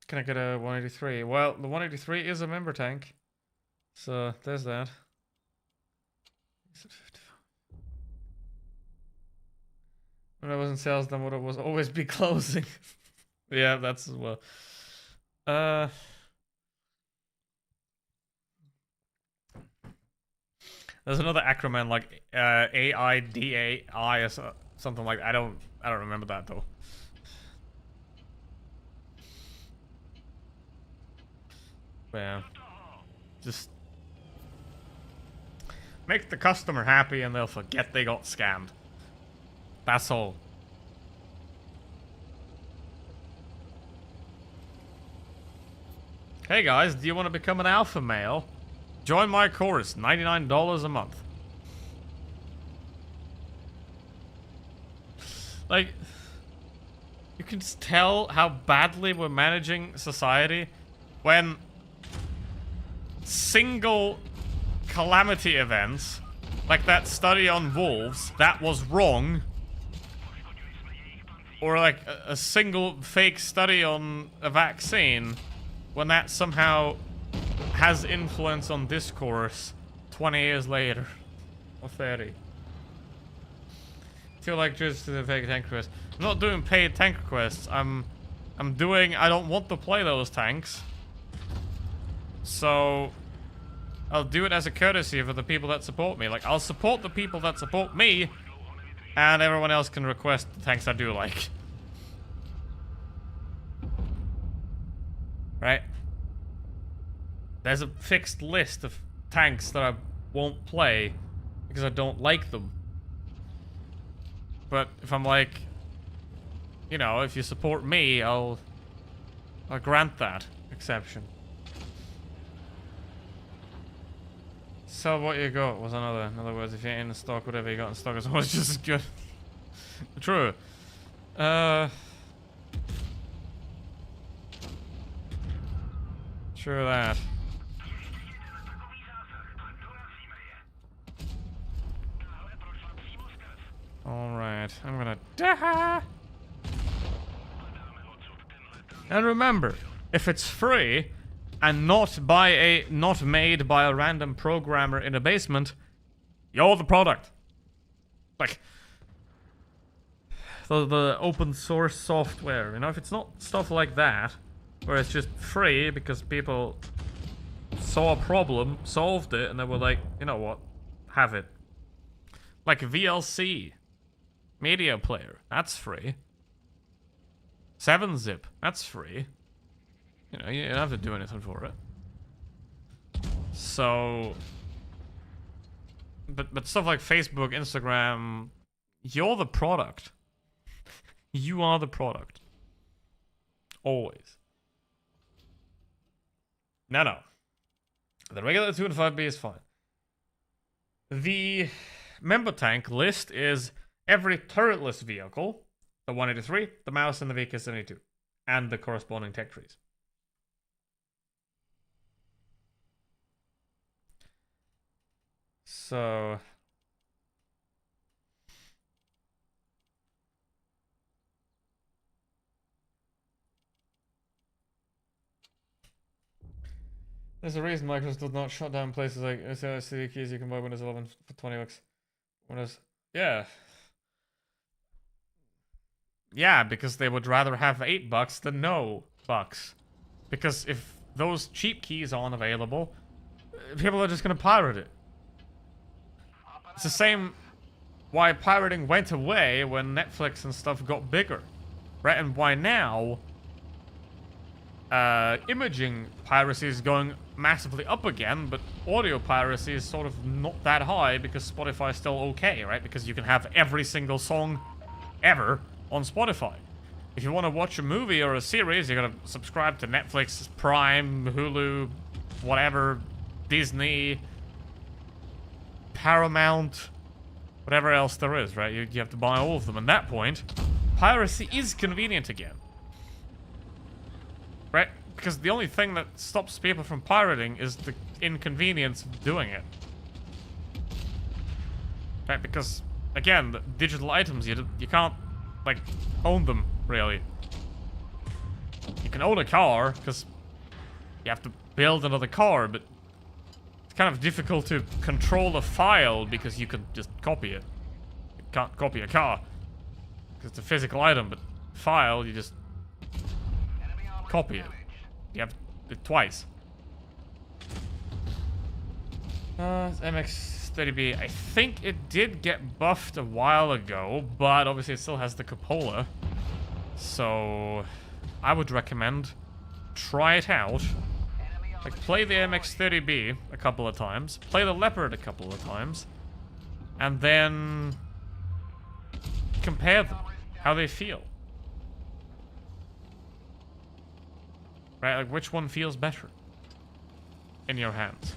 A: Can I get a 183? Well, the 183 is a member tank. So, there's that. When I wasn't sales, then what it was always be closing. Yeah, that's as well. There's another acronym like AIDAI or something like that. I don't remember that though. But yeah. Just make the customer happy and they'll forget they got scammed. That's all. Hey guys, do you want to become an alpha male? Join my course, $99 a month. Like, you can just tell how badly we're managing society when single calamity events, like that study on wolves, that was wrong. Or like a single fake study on a vaccine, when that somehow has influence on discourse 20 years later. Or 30. feel like just the fake tank quest. I'm not doing paid tank quests. I'm doing. I don't want to play those tanks. So I'll do it as a courtesy for the people that support me. Like, I'll support the people that support me, and everyone else can request the tanks I do like. Right? There's a fixed list of tanks that I won't play because I don't like them. But if I'm like, you know, if you support me, I'll grant that exception. So what you got was another. In other words, if you're in stock, whatever you got in stock is always just as good. True. True that. Alright, I'm gonna die. And remember, if it's free and not made by a random programmer in a basement, you're the product. Like the open source software, you know, if it's not stuff like that, where it's just free because people saw a problem, solved it, and they were like, you know what, have it. Like VLC, Media Player, that's free. 7-Zip, that's free. You know, you don't have to do anything for it. So, but stuff like Facebook, Instagram, you're the product. You are the product. Always. No. The regular 2 and 5B is fine. The member tank list is every turretless vehicle, the 183, the Mouse, and the VK-72, and the corresponding tech trees. So there's a reason Microsoft does not shut down places like CD keys. You can buy Windows 11 for $20. Windows, yeah, because they would rather have $8 than no bucks. Because if those cheap keys aren't available, people are just gonna pirate it. It's the same why pirating went away when Netflix and stuff got bigger, right? And why now imaging piracy is going massively up again, but audio piracy is sort of not that high because Spotify is still okay, right? Because you can have every single song ever on Spotify. If you want to watch a movie or a series, you gotta subscribe to Netflix, Prime, Hulu, whatever, Disney, Paramount, whatever else there is, right? You have to buy all of them. At that point, piracy is convenient again. Right? Because the only thing that stops people from pirating is the inconvenience of doing it. Right? Because, again, the digital items, you can't, like, own them, really. You can own a car, because you have to build another car, but it's kind of difficult to control a file because you can just copy it. You can't copy a car, because it's a physical item, but file, you just copy it. You have it twice. MX-30B, I think it did get buffed a while ago, but obviously it still has the cupola. So I would recommend try it out. Like, play the MX-30B a couple of times, play the Leopard a couple of times, and then compare them, how they feel. Right, like, which one feels better in your hands?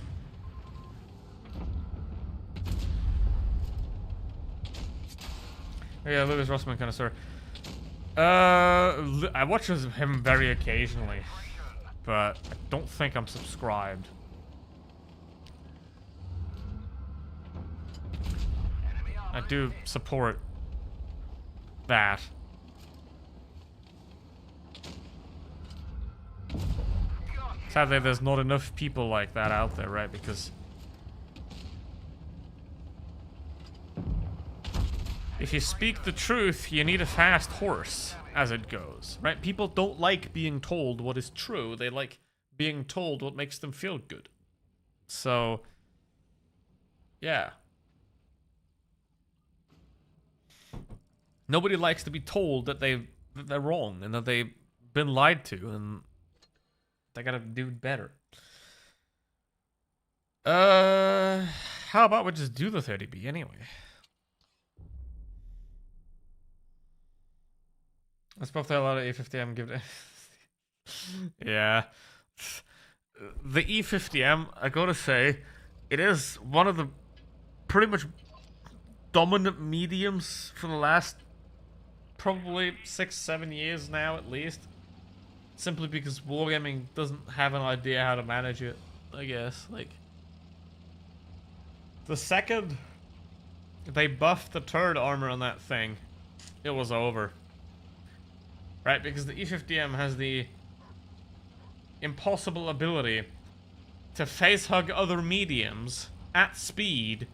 A: Yeah, Louis Rossman connoisseur. I watch him very occasionally, but I don't think I'm subscribed. I do support that. Sadly, there's not enough people like that out there, right? Because If you speak the truth, you need a fast horse, as it goes, right? People don't like being told what is true. They like being told what makes them feel good. So, yeah. Nobody likes to be told that they're wrong and that they've been lied to, and they gotta do better. How about we just do the 30B anyway? Let's both have a lot of E50M give it. Yeah. The E50M, I gotta say, it is one of the pretty much dominant mediums for the last probably 6-7 years now, at least. Simply because Wargaming doesn't have an idea how to manage it, I guess. Like, the second they buffed the turret armor on that thing, it was over. Right, because the E50M has the impossible ability to facehug other mediums at speed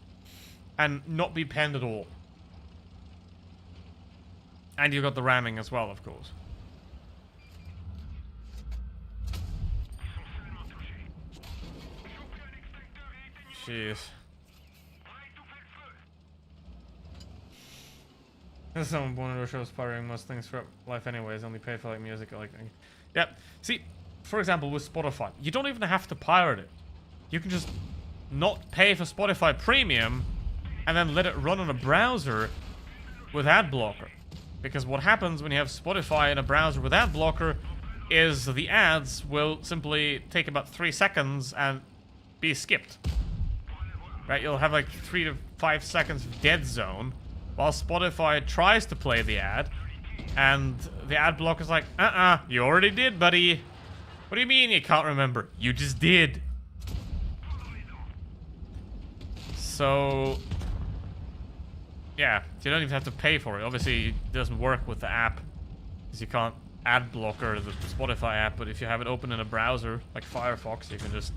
A: and not be penned at all. And you've got the ramming as well, of course. Jeez. There's someone born into a show aspiring most things for life anyways, only pay for like music or like... Yep. See, for example, with Spotify, you don't even have to pirate it. You can just not pay for Spotify Premium and then let it run on a browser with ad blocker. Because what happens when you have Spotify in a browser with ad blocker is the ads will simply take about 3 seconds and be skipped. Right? You'll have like 3 to 5 seconds of dead zone while Spotify tries to play the ad, and the ad block is like, you already did, buddy. What do you mean you can't remember? You just did. So, yeah, you don't even have to pay for it. Obviously, it doesn't work with the app, because you can't ad blocker the Spotify app, but if you have it open in a browser, like Firefox, you can just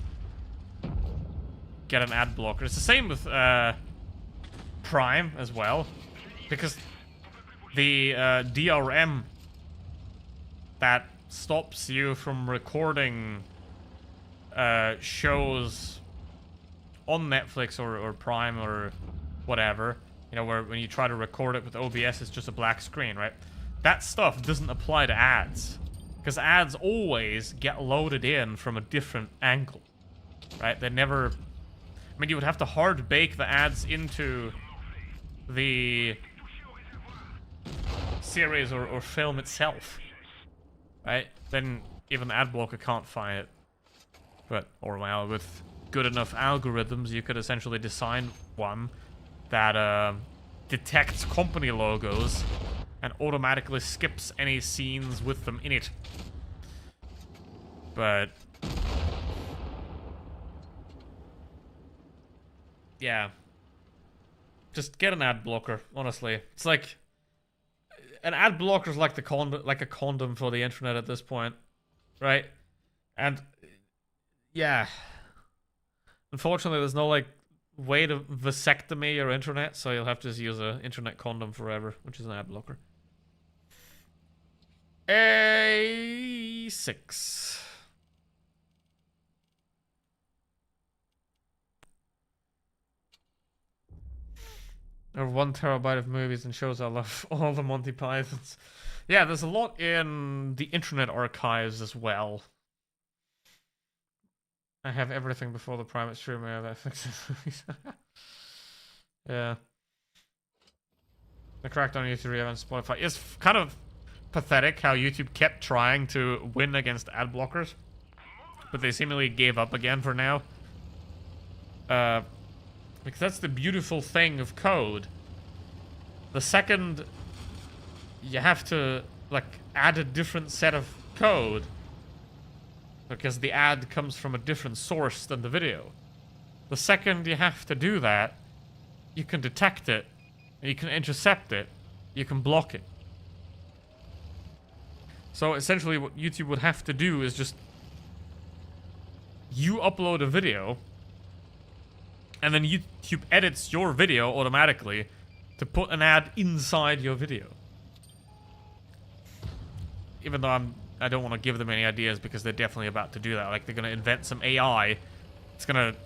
A: get an ad blocker. It's the same with Prime as well. Because the DRM that stops you from recording shows on Netflix or Prime or whatever, you know, where when you try to record it with OBS, it's just a black screen, right? That stuff doesn't apply to ads. Because ads always get loaded in from a different angle, right? They never... I mean, you would have to hard bake the ads into the series or film itself, right? Then even the ad blocker can't find it. But, or well, with good enough algorithms, you could essentially design one that detects company logos and automatically skips any scenes with them in it. But yeah, just get an ad blocker. Honestly, it's like an ad blocker is like a condom for the internet at this point, right? And yeah, unfortunately, there's no like way to vasectomy your internet, so you'll have to just use an internet condom forever, which is an ad blocker. A6. Or 1 terabyte of movies and shows. I love all the Monty Pythons. Yeah, there's a lot in the Internet Archives as well. I have everything before the private stream. I have FX. Yeah. The crackdown YouTube and Spotify is kind of pathetic how YouTube kept trying to win against ad blockers, but they seemingly gave up again for now. Because that's the beautiful thing of code. The second you have to like add a different set of code, because the ad comes from a different source than the video. The second you have to do that, you can detect it, you can intercept it, you can block it. So essentially what YouTube would have to do is just, you upload a video, and then YouTube edits your video automatically to put an ad inside your video. Even though I don't want to give them any ideas because they're definitely about to do that. Like, they're going to invent some AI. It's going to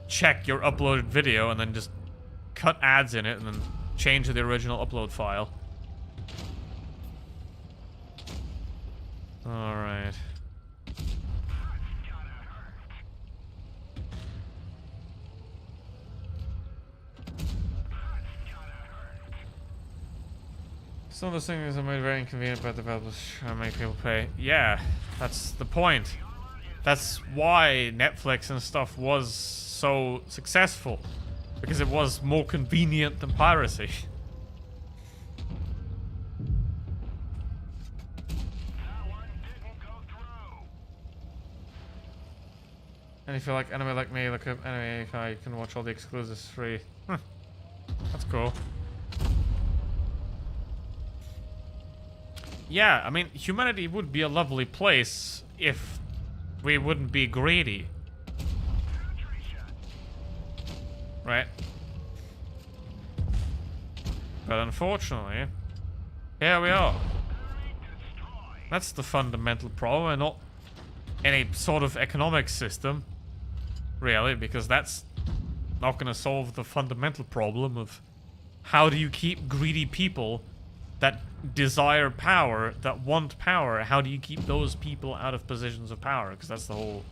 A: check your uploaded video and then just cut ads in it and then change the original upload file. Alright. Some of those things are made very inconvenient by developers trying to make people pay. Yeah, that's the point. That's why Netflix and stuff was so successful. Because it was more convenient than piracy. And if you like anime like me, look up Anime AFI, you can watch all the exclusives free. That's cool. Yeah, I mean, humanity would be a lovely place if we wouldn't be greedy. Right? But unfortunately, here we are. That's the fundamental problem, and not any sort of economic system, really, because that's not going to solve the fundamental problem of how do you keep greedy people that desire power, that want power, how do you keep those people out of positions of power? Because that's the whole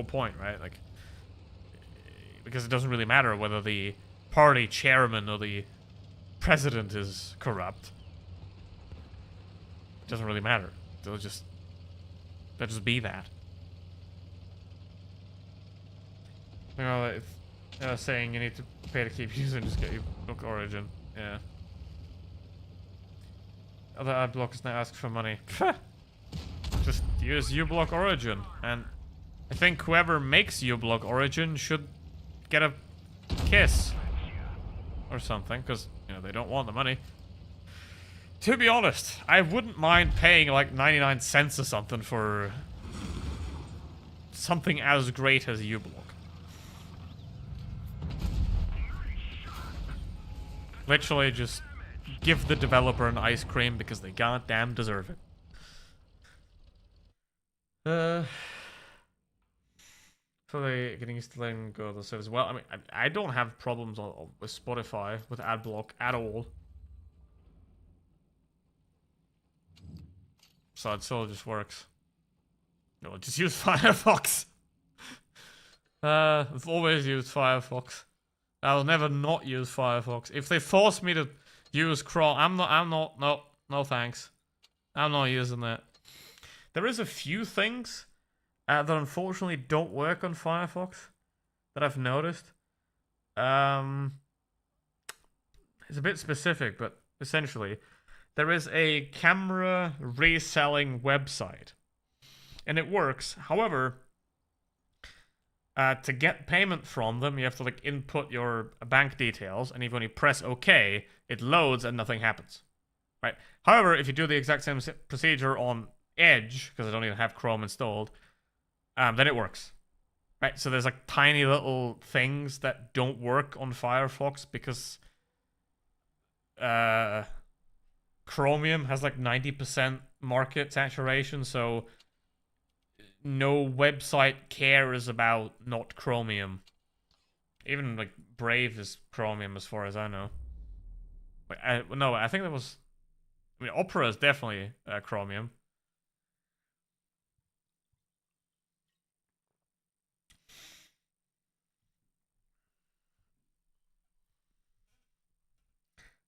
A: point, right? Like, because it doesn't really matter whether the party chairman or the president is corrupt. It doesn't really matter. They'll just be that. You know, if saying you need to pay to keep using, just get your book origin. Yeah. Other ad blockers now ask for money. Just use uBlock Origin, and I think whoever makes uBlock Origin should get a kiss or something, because you know they don't want the money. To be honest, I wouldn't mind paying like 99 cents or something for something as great as uBlock. Literally just give the developer an ice cream because they goddamn deserve it. So they getting used to letting go of the service. Well, I mean, I don't have problems with Spotify, with AdBlock at all. So it still just works. No, just use Firefox. I've always used Firefox. I'll never not use Firefox. If they force me to use Chrome, no thanks. I'm not using that. There is a few things that unfortunately don't work on Firefox that I've noticed. It's a bit specific, but essentially, there is a camera reselling website, and it works. However, to get payment from them, you have to like input your bank details, and if when you press OK, it loads and nothing happens. Right. However, if you do the exact same procedure on Edge, because I don't even have Chrome installed, then it works. Right. So there's like tiny little things that don't work on Firefox because Chromium has like 90% market saturation, so no website cares about not Chromium. Even like Brave is Chromium as far as I know. No, I think that was... I mean, Opera is definitely Chromium.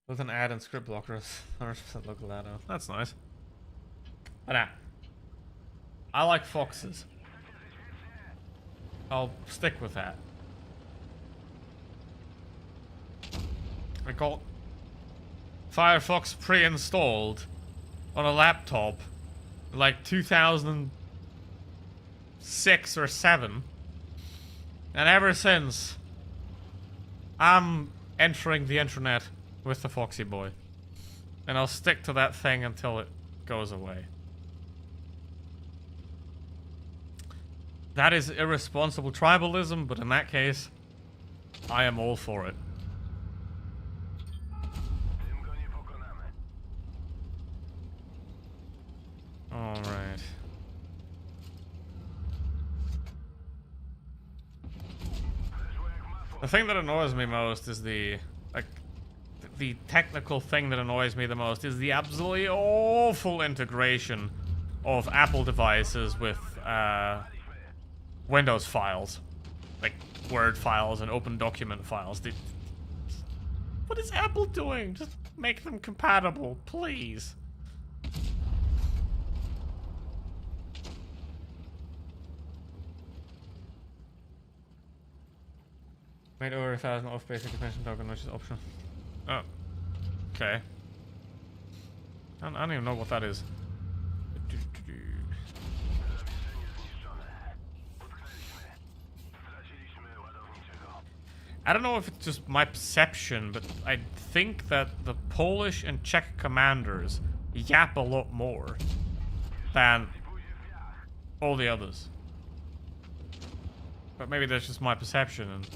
A: With an ad and script blockers, 100% local data. That's nice. But I like foxes. I'll stick with that. I got Firefox pre-installed on a laptop like 2006 or 7, and ever since I'm entering the internet with the Foxy Boy, and I'll stick to that thing until it goes away. That is irresponsible tribalism, but in that case, I am all for it. The thing that annoys me most is the technical thing that annoys me the most is the absolutely awful integration of Apple devices with Windows files, like Word files and Open Document files. What is Apple doing? Just make them compatible, please. Made over 1,000 off basic attention token, which is optional. Oh. Okay. I don't even know what that is. I don't know if it's just my perception, but I think that the Polish and Czech commanders yap a lot more than all the others. But maybe that's just my perception and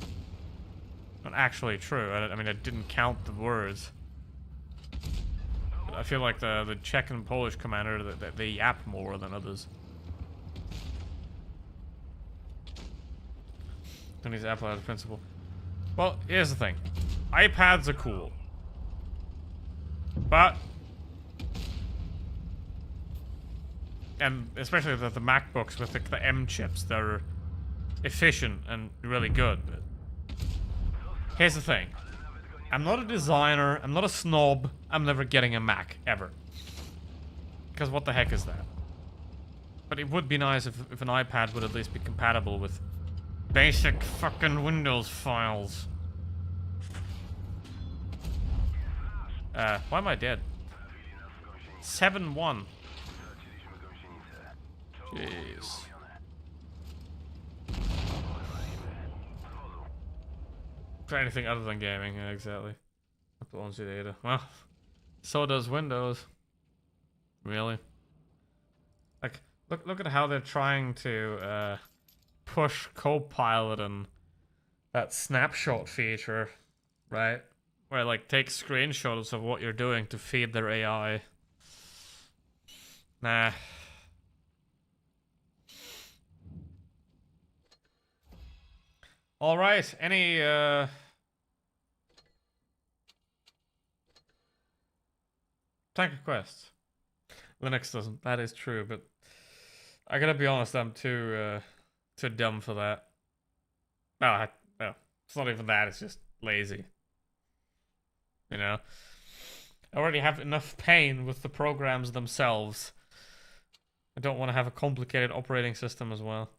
A: not actually true. I mean, I didn't count the words. But I feel like the Czech and Polish commander, they yap more than others. Don't use Apple as a principle. Well, here's the thing. iPads are cool. But... and especially the MacBooks with the M chips, they're efficient and really good. But here's the thing. I'm not a designer, I'm not a snob, I'm never getting a Mac, ever. Because what the heck is that? But it would be nice if an iPad would at least be compatible with basic fucking Windows files. Why am I dead? 7-1. Jeez. For anything other than gaming, yeah, exactly. Apple owns your data. Well, so does Windows. Really? Like, look at how they're trying to push Copilot and that snapshot feature, right? Where like take screenshots of what you're doing to feed their AI. Nah. All right. Any tank requests? Linux doesn't. That is true, but I gotta be honest. I'm too dumb for that. No, it's not even that. It's just lazy. You know, I already have enough pain with the programs themselves. I don't want to have a complicated operating system as well.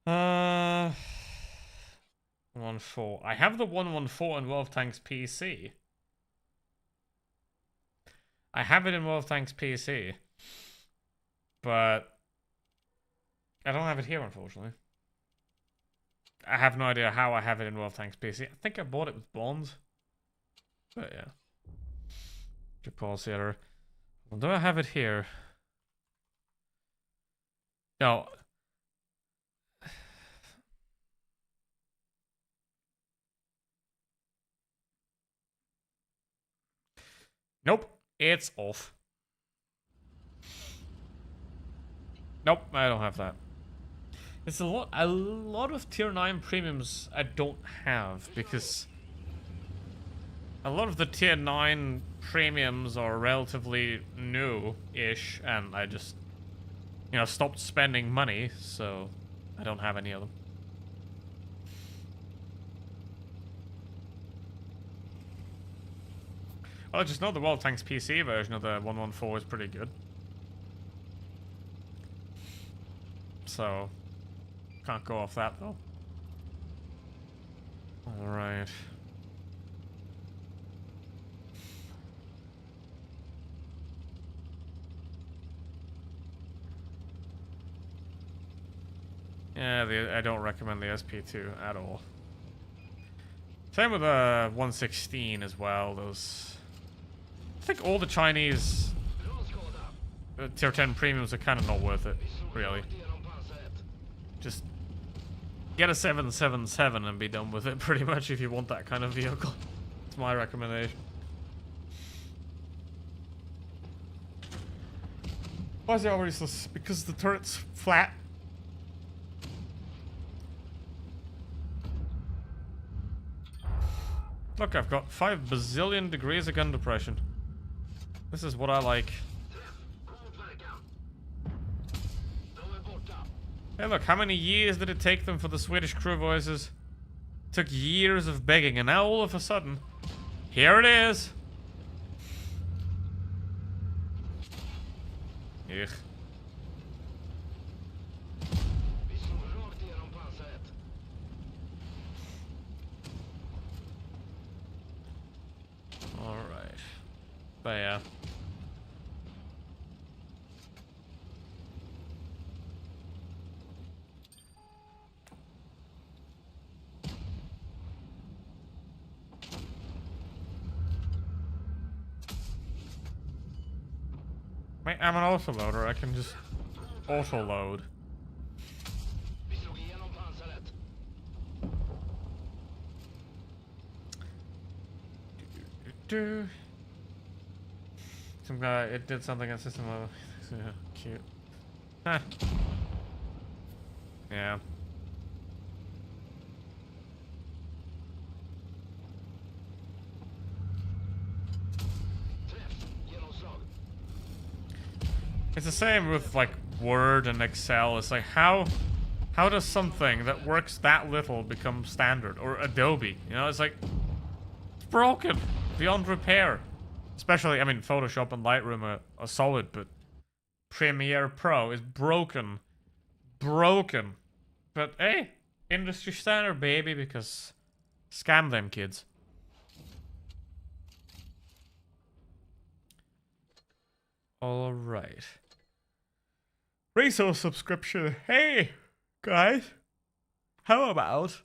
A: 1.4. I have the 1.14 in World of Tanks PC. I have it in World of Tanks PC. But I don't have it here, unfortunately. I have no idea how I have it in World of Tanks PC. I think I bought it with bonds. But yeah. Good pause here. Well, do I have it here? No. Nope. It's off. Nope, I don't have that. It's a lot of tier 9 premiums I don't have because a lot of the tier 9 premiums are relatively new-ish and I just, you know, stopped spending money, so I don't have any of them. Well, I just know the World of Tanks PC version of the 1.14 is pretty good. So, can't go off that though. Alright. Yeah, I don't recommend the SP2 at all. Same with 116 as well. Those, I think all the Chinese tier 10 premiums are kind of not worth it, really. Just get a 777 and be done with it, pretty much, if you want that kind of vehicle. It's my recommendation. Why is it already so? Because the turret's flat. Look, I've got 5 bazillion degrees of gun depression. This is what I like. Hey look, how many years did it take them for the Swedish crew voices? Took years of begging, and now all of a sudden, here it is! Ugh. Alright. But yeah. I'm an autoloader, I can just auto-load. Some guy, it did something on system level. Yeah, cute. Huh. Yeah. It's the same with like Word and Excel. It's like how does something that works that little become standard? Or Adobe, you know, it's like it's broken beyond repair. Especially, I mean, Photoshop and Lightroom are solid, but Premiere Pro is broken. Broken. But hey, industry standard, baby, because scam them kids. Alright. Resource subscription. Hey, guys. How about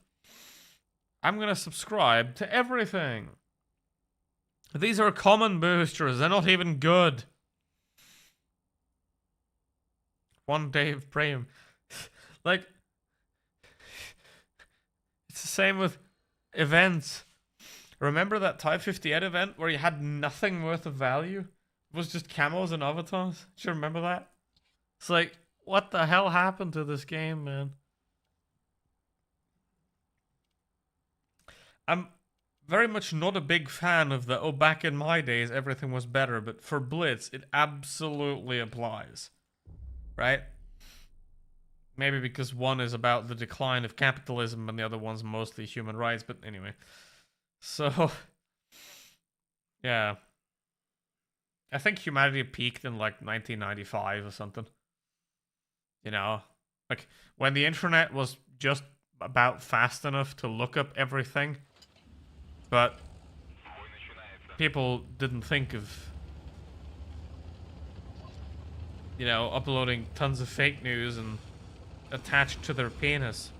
A: I'm gonna subscribe to everything. These are common boosters. They're not even good. 1 day of premium. Like, it's the same with events. Remember that Type 58 event where you had nothing worth of value? It was just camos and avatars. Do you remember that? It's like, what the hell happened to this game, man? I'm very much not a big fan of the, oh, back in my days, everything was better, but for Blitz, it absolutely applies. Right? Maybe because one is about the decline of capitalism and the other one's mostly human rights, but anyway. So, yeah. I think humanity peaked in like 1995 or something. You know? Like, when the internet was just about fast enough to look up everything, but people didn't think of, you know, uploading tons of fake news and attached to their penis.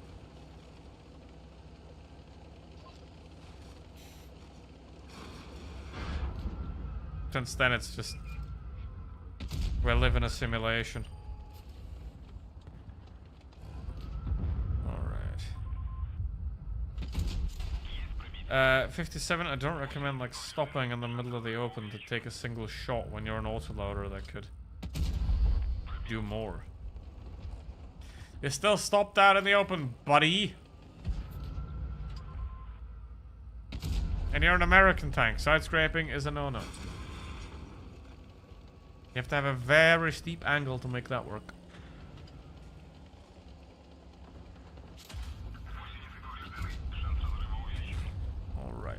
A: Since then, it's just we live in a simulation. Alright. 57, I don't recommend like stopping in the middle of the open to take a single shot when you're an autoloader. That could do more. You're still stopped out in the open, buddy. And you're an American tank. Side scraping is a no-no. You have to have a very steep angle to make that work. Alright.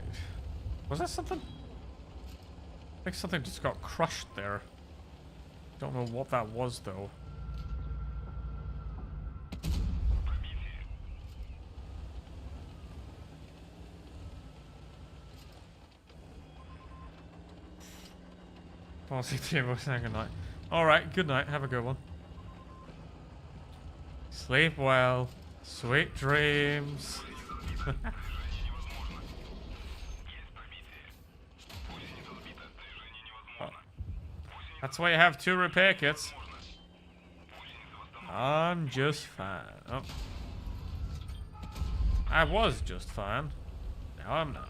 A: Was that something? I think something just got crushed there. Don't know what that was though. Policy team was saying good night. Alright, good night. Have a good one. Sleep well. Sweet dreams. Oh. That's why you have 2 repair kits. I'm just fine. Oh. I was just fine. Now I'm not.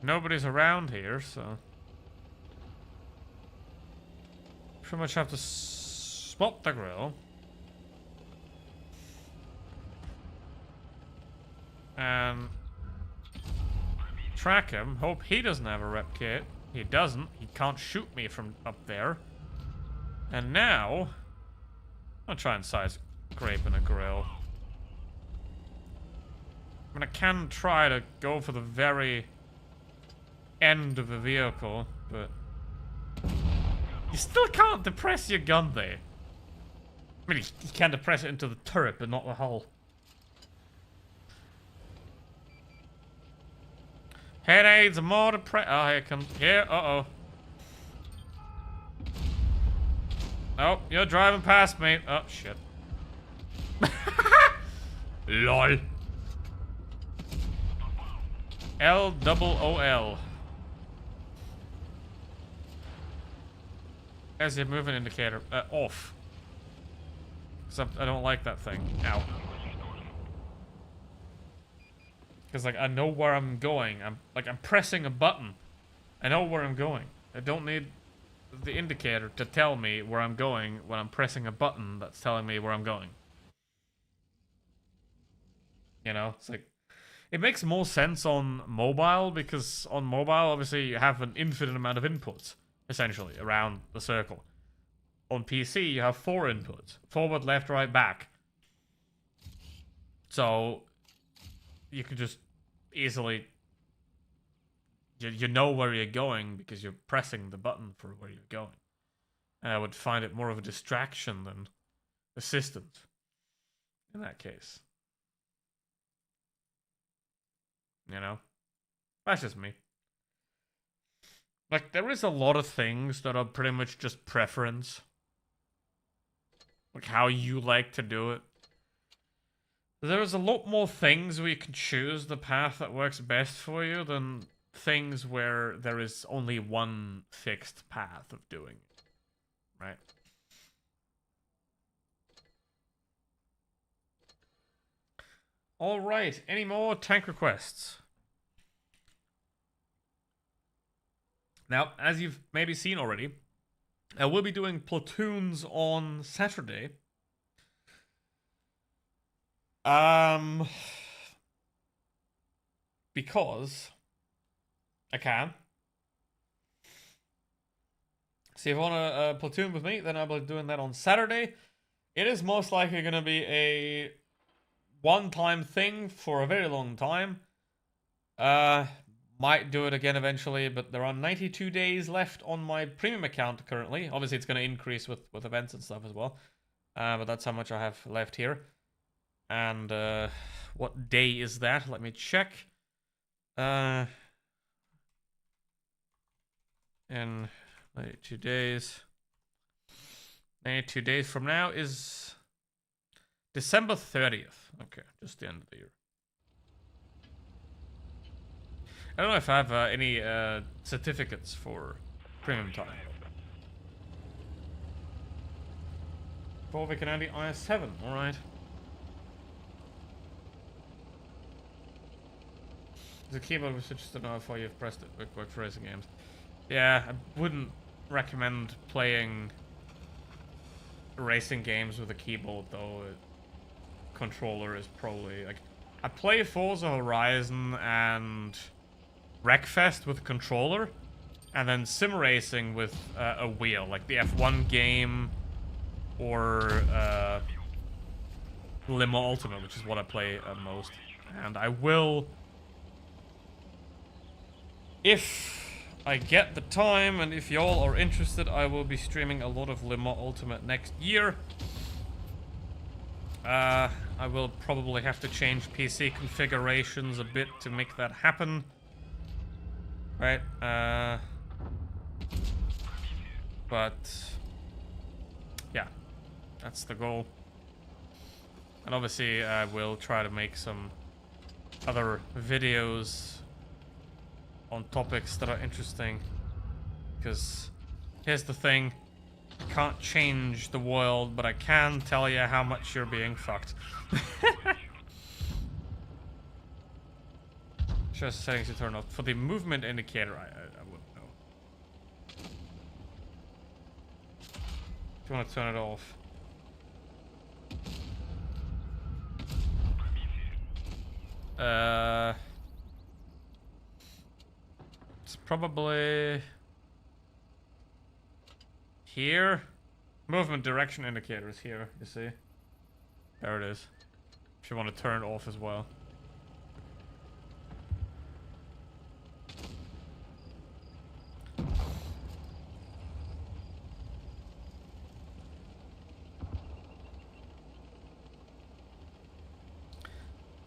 A: Nobody's around here, so pretty much have to spot the grill. And track him. Hope he doesn't have a rep kit. He doesn't. He can't shoot me from up there. And now, I'll try and size scrape in a grill. I mean, I can try to go for the very end of the vehicle, but you still can't depress your gun there. I mean, you can depress it into the turret, but not the hull. Head aids are more depressed. Oh, here comes. Here, uh-oh. Oh, you're driving past me. Oh, shit. LOL. L-double-O-L. There's your movement indicator. Off. Except I don't like that thing. Ow. Because, like, I know where I'm going. I'm pressing a button. I know where I'm going. I don't need the indicator to tell me where I'm going when I'm pressing a button that's telling me where I'm going. You know? It's like... It makes more sense on mobile, because on mobile, obviously, you have an infinite amount of inputs, essentially, around the circle. On PC, you have 4 inputs. Forward, left, right, back. So... You can just easily... You know where you're going because you're pressing the button for where you're going. And I would find it more of a distraction than assistance in that case. You know? That's just me. Like, there is a lot of things that are pretty much just preference. Like, how you like to do it. There's a lot more things where you can choose the path that works best for you than things where there is only one fixed path of doing it. Right? Alright, any more tank requests? Now, as you've maybe seen already, I will be doing platoons on Saturday. Because I can. So if you want to platoon with me, then I'll be doing that on Saturday. It is most likely going to be a one-time thing for a very long time. Might do it again eventually, but there are 92 days left on my premium account currently. Obviously, it's going to increase with events and stuff as well. But that's how much I have left here. And what day is that? Let me check. In 92 days. 92 days from now is December 30th. Okay, just the end of the year. I don't know if I have any certificates for premium time. Volvic and Andy IS7, alright. The keyboard was just to know if you've pressed it. Quick for racing games. Yeah, I wouldn't recommend playing racing games with a keyboard though. Controller is probably like I play Forza Horizon and Wreckfest with a controller, and then sim racing with a wheel, like the F1 game or Limo Ultimate, which is what I play most. And I will, if I get the time and if y'all are interested, I will be streaming a lot of Limo Ultimate next year. I will probably have to change PC configurations a bit to make that happen. Right, but yeah, that's the goal. And obviously I will try to make some other videos on topics that are interesting, because here's the thing, I can't change the world, but I can tell you how much you're being fucked. Just settings to turn off. For the movement indicator, I wouldn't know. Do you want to turn it off? It's probably here. Movement direction indicator is here, you see. There it is. If you want to turn it off as well.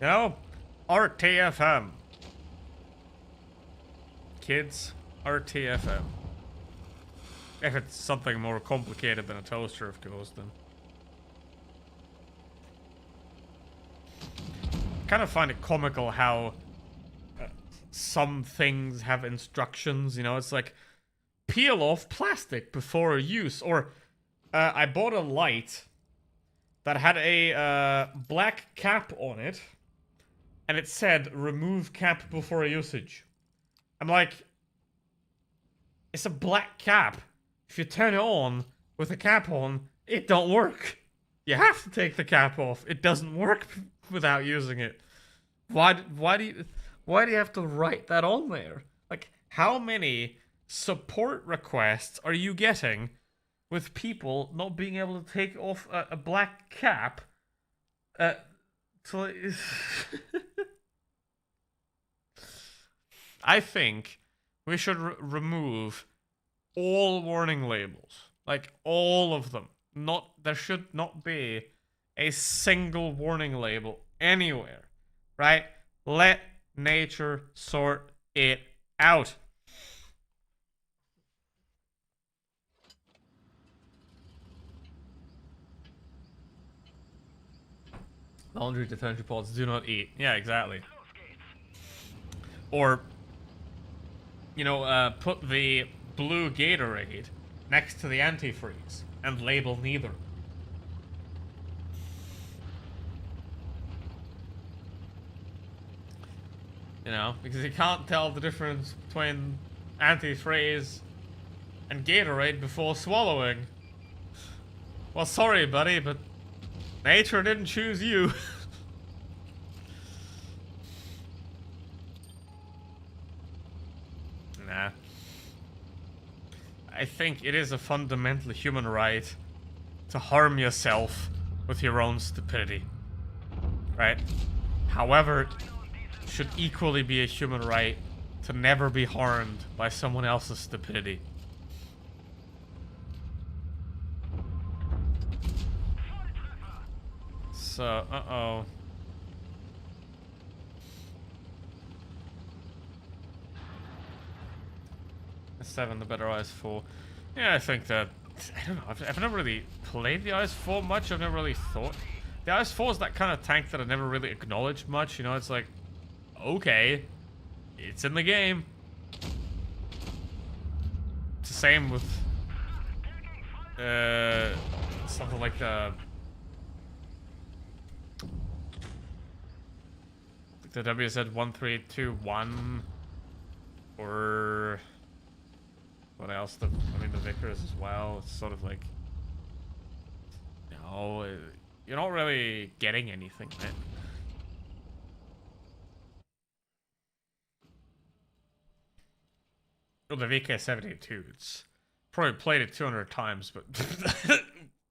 A: You know, RTFM. Kids, RTFM. If it's something more complicated than a toaster, of course, then. I kind of find it comical how some things have instructions, you know, it's like, peel off plastic before use, or I bought a light that had a black cap on it, and it said, remove cap before usage. I'm like, it's a black cap. If you turn it on with the cap on, it don't work. You have to take the cap off. It doesn't work without using it. Why do you have to write that on there? Like, how many support requests are you getting with people not being able to take off a black cap? I think we should remove all warning labels. Like, all of them. There should not be a single warning label anywhere. Right? Let nature sort it out. Laundry detergent pods do not eat. Yeah, exactly. Or, you know, put the blue Gatorade next to the antifreeze and label neither. You know, because you can't tell the difference between antifreeze and Gatorade before swallowing. Well, sorry, buddy, but nature didn't choose you. Nah. I think it is a fundamental human right to harm yourself with your own stupidity. Right? However, it should equally be a human right to never be harmed by someone else's stupidity. So, uh-oh. A7, the better IS-4. Yeah, I think that... I don't know, I've never really played the IS-4 much, I've never really thought... The IS-4 is that kind of tank that I never really acknowledged much, you know, it's like... Okay. It's in the game. It's the same with... something like the WZ-1321, or what else? I mean, the Vickers as well. It's sort of like, no, you're not really getting anything, man. Well, the VK-72, it's probably played it 200 times, but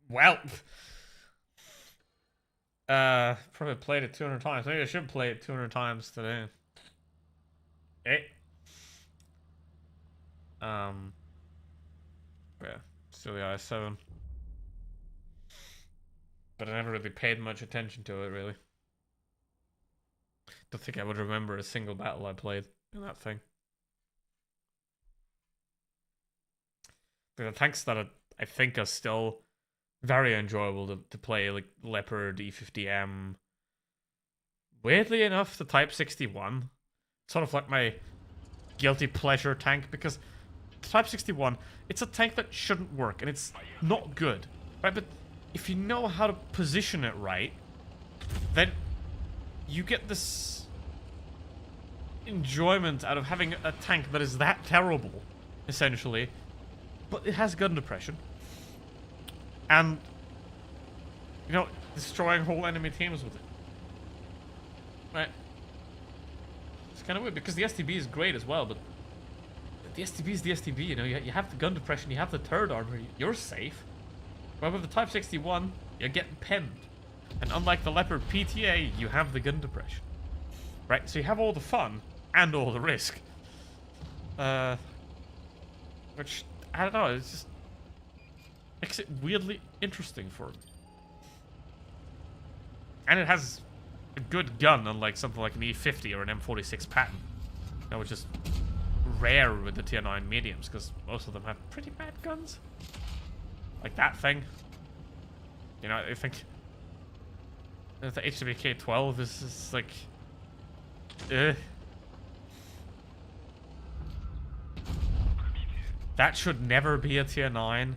A: well. Probably played it 200 times. Maybe I should play it 200 times today. Eh. Yeah, still the IS-7. But I never really paid much attention to it, really. Don't think I would remember a single battle I played in that thing. The tanks that I think are still very enjoyable to play, like Leopard, E50M. Weirdly enough, the Type 61. Sort of like my guilty pleasure tank, because the Type 61, it's a tank that shouldn't work, and it's not good, right? But if you know how to position it right, then you get this enjoyment out of having a tank that is that terrible, essentially, but it has gun depression. and, you know, destroying whole enemy teams with it. Right? It's kind of weird because the STB is great as well, but the STB is the STB, you know, you have the gun depression, you have the turret armor, you're safe. But with the Type 61, you're getting penned. And unlike the Leopard PTA, you have the gun depression. Right? So you have all the fun and all the risk. Which, I don't know, it's just makes it weirdly interesting for me. And it has a good gun, unlike something like an E50 or an M46 Patton. That was just rare with the Tier 9 mediums, because most of them have pretty bad guns. Like that thing. You know, I think the HWK-12 is like... That should never be a Tier 9.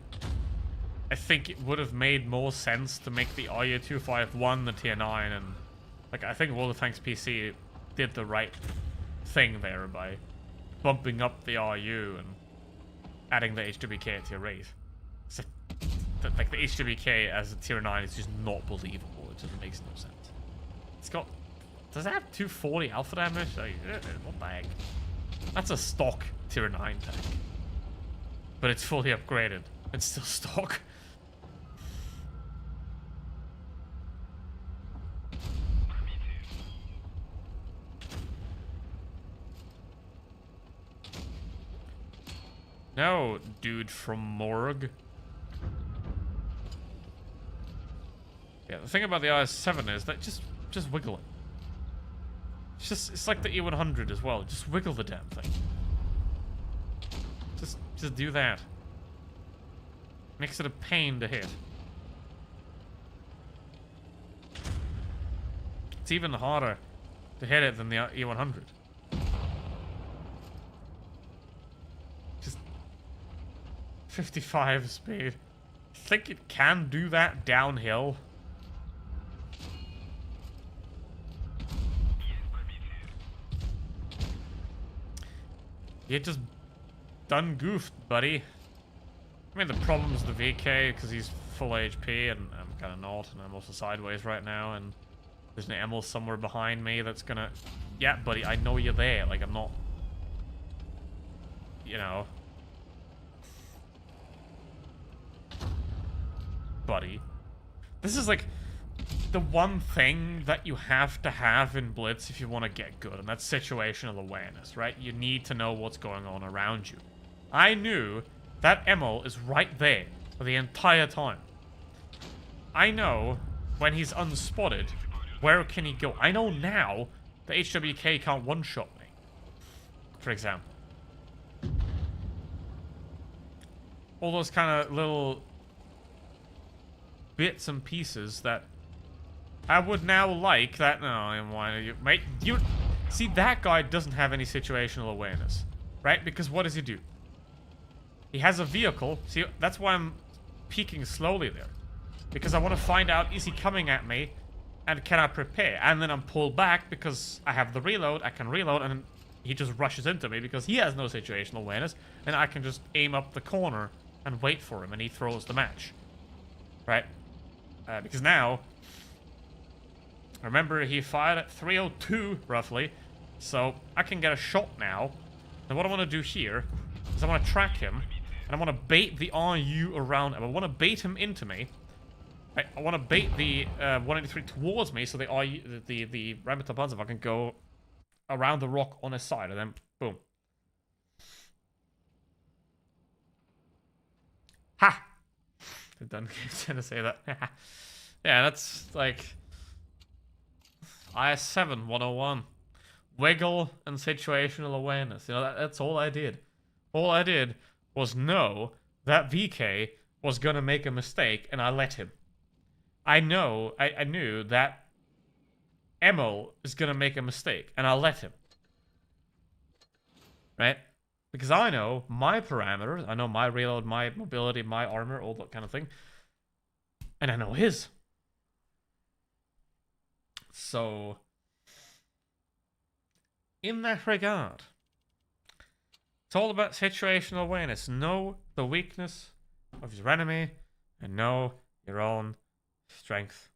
A: I think it would have made more sense to make the RU-251 the Tier 9, and like I think World of Tanks PC did the right thing there by bumping up the RU and adding the HWK at Tier 8. So, like the HWK as a Tier 9 is just not believable. It just makes no sense. It's got... Does it have 240 alpha damage? Like, what the heck? That's a stock Tier 9 tank. But it's fully upgraded. It's still stock. No, dude from Morgue. Yeah, the thing about the IS-7 is that just wiggle it. It's like the E100 as well. Just wiggle the damn thing. Just do that. Makes it a pain to hit. It's even harder to hit it than the E100. Just 55 speed. I think it can do that downhill. You just done goofed, buddy. I mean, the problem's the VK, because he's full HP, and I'm kind of not, and I'm also sideways right now, and there's an Emil somewhere behind me that's gonna... Yeah, buddy, I know you're there. Like, I'm not... You know... Buddy. This is, like, the one thing that you have to have in Blitz if you want to get good, and that's situational awareness, right? You need to know what's going on around you. I knew that Emil is right there for the entire time. I know when he's unspotted, where can he go? I know now the HWK can't one-shot me, for example. All those kind of little bits and pieces that I would now like that. No, why you, mate? You see, that guy doesn't have any situational awareness, right? Because what does he do? He has a vehicle. See, that's why I'm peeking slowly there, because I want to find out, is he coming at me, and can I prepare? And then I'm pulled back because I have the reload. I can reload, and he just rushes into me because he has no situational awareness, and I can just aim up the corner and wait for him, and he throws the match, right? Because now, remember, he fired at 302 roughly, so I can get a shot now. And what I want to do here is I want to track him, and I want to bait the RU around him. I want to bait him into me. I want to bait the 183 towards me, so the RU, the Rheinmetall Panzerwagen can go around the rock on his side, and then boom. Ha! They've done to say that. Yeah, that's like IS-7 101. Wiggle and situational awareness. You know, that's all I did. All I did was know that VK was gonna make a mistake, and I let him. I knew that Emil is gonna make a mistake, and I let him. Right? Because I know my parameters, I know my reload, my mobility, my armor, all that kind of thing. And I know his. So, in that regard, it's all about situational awareness. Know the weakness of your enemy, and know your own strength.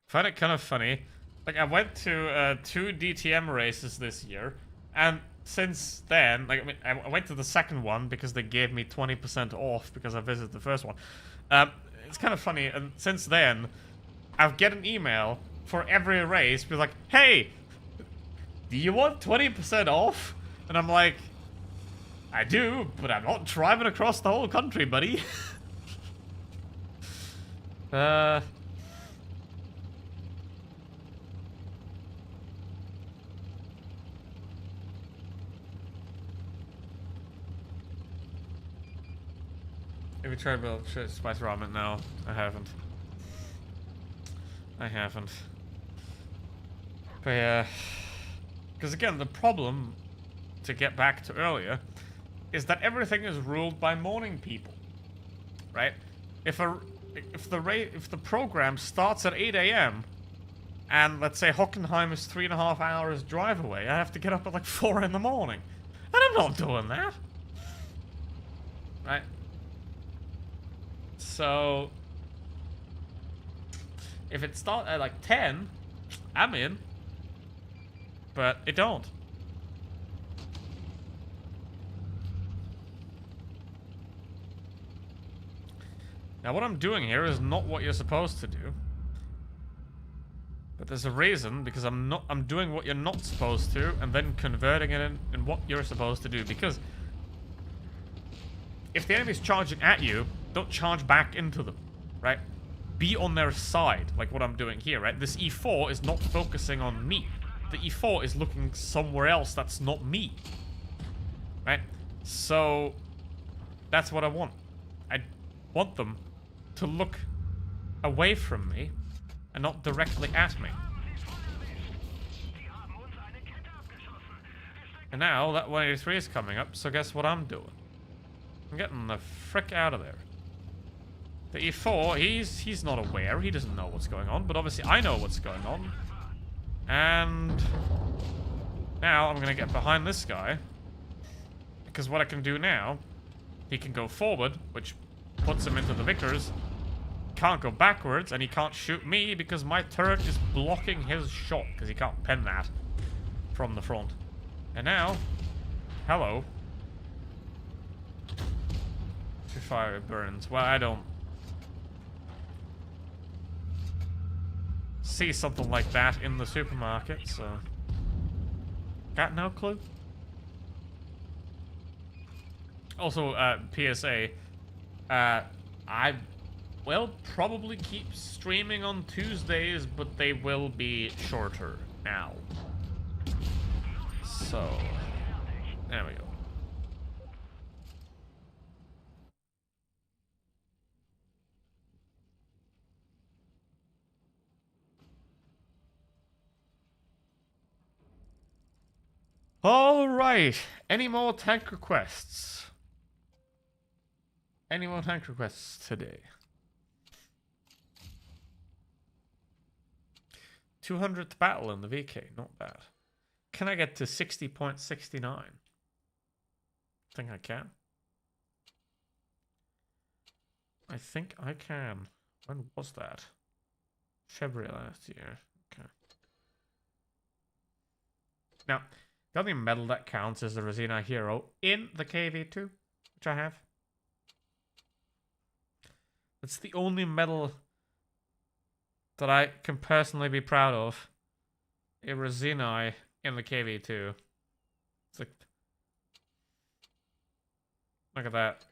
A: Find it kind of funny. Like, I went to 2 DTM races this year, and since then, like, I mean, I went to the second one because they gave me 20% off because I visited the first one. It's kind of funny, and since then, I'll get an email for every race, be like, hey, do you want 20% off? And I'm like, I do, but I'm not driving across the whole country, buddy. Have you tried build spice ramen? No, I haven't. I haven't. But yeah. Because again, the problem, to get back to earlier, is that everything is ruled by morning people. Right? If the program starts at 8 a.m. and let's say Hockenheim is 3.5 hours drive away, I have to get up at like 4 in the morning. And I'm not doing that. Right? So, if it starts at like 10, I'm in. But it don't. Now what I'm doing here is not what you're supposed to do. But there's a reason, because I'm doing what you're not supposed to, and then converting it in what you're supposed to do. Because if the enemy's charging at you, don't charge back into them, right? Be on their side, like what I'm doing here, right? This E4 is not focusing on me. The E4 is looking somewhere else that's not me, right? So, that's what I want. I want them to look away from me and not directly at me. And now that 183 is coming up, so guess what I'm doing? I'm getting the frick out of there. The E4, he's not aware. He doesn't know what's going on, but obviously I know what's going on. And now I'm gonna get behind this guy, because what I can do now, he can go forward, which puts him into the Vickers. Can't go backwards, and he can't shoot me because my turret is blocking his shot, because he can't pen that from the front. And now, hello. To fire burns. Well, I don't see something like that in the supermarket, so got no clue. Also, PSA, I will probably keep streaming on Tuesdays, but they will be shorter now. So, there we go. All right. Any more tank requests? Any more tank requests today? 200th battle in the VK. Not bad. Can I get to 60.69? I think I can. I think I can. When was that? February last year. Okay. Now, the only medal that counts is the Rosina Hero in the KV2, which I have. It's the only medal that I can personally be proud of. A Rosina in the KV2. It's like, look at that.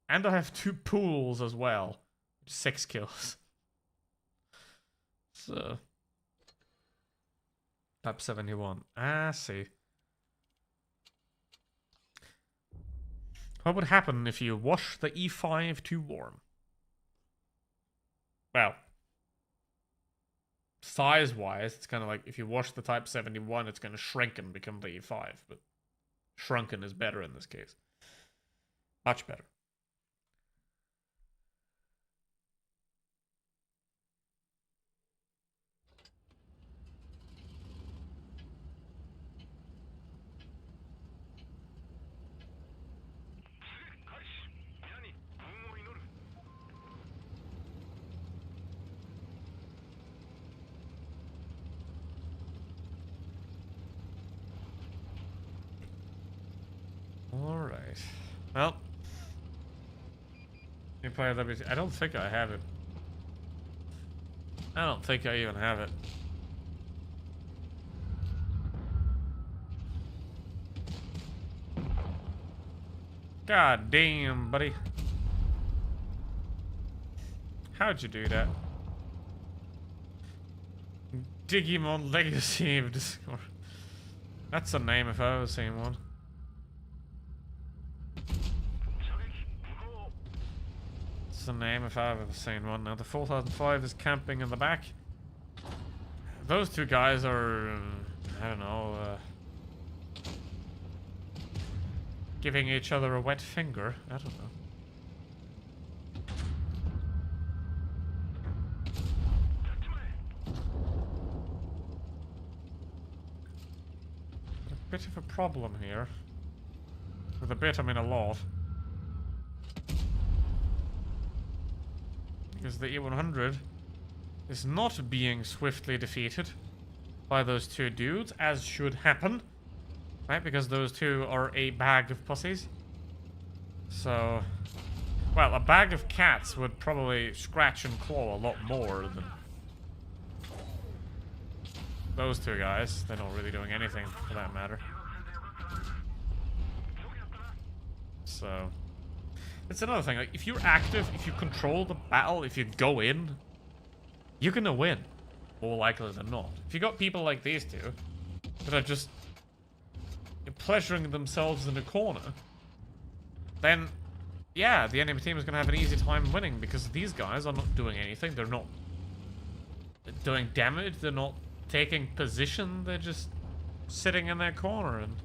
A: And I have 2 pools as well. 6 kills. So, Type 71. I see. What would happen if you wash the E5 too warm? Well, size-wise, it's kind of like if you wash the Type 71, it's going to shrink and become the E5. But shrunken is better in this case. Much better. Well, you play WC. I don't think I have it. I don't think I even have it. God damn, buddy. How'd you do that? Digimon Legacy of Discord. That's a name if I've ever seen one. It's a name if I've ever seen one. Now the 4005 is camping in the back. Those two guys are, I don't know, giving each other a wet finger. I don't know. A bit of a problem here. With a bit, I mean a lot. Because the E100 is not being swiftly defeated by those two dudes, as should happen. Right? Because those two are a bag of pussies. So... well, a bag of cats would probably scratch and claw a lot more than... those two guys. They're not really doing anything, for that matter. So... it's another thing, like, if you're active, if you control the battle, if you go in, you're gonna win. More likely than not. If you got people like these two, that are just pleasuring themselves in a corner, then, yeah, the enemy team is gonna have an easy time winning, because these guys are not doing anything, they're not doing damage, they're not taking position, they're just sitting in their corner and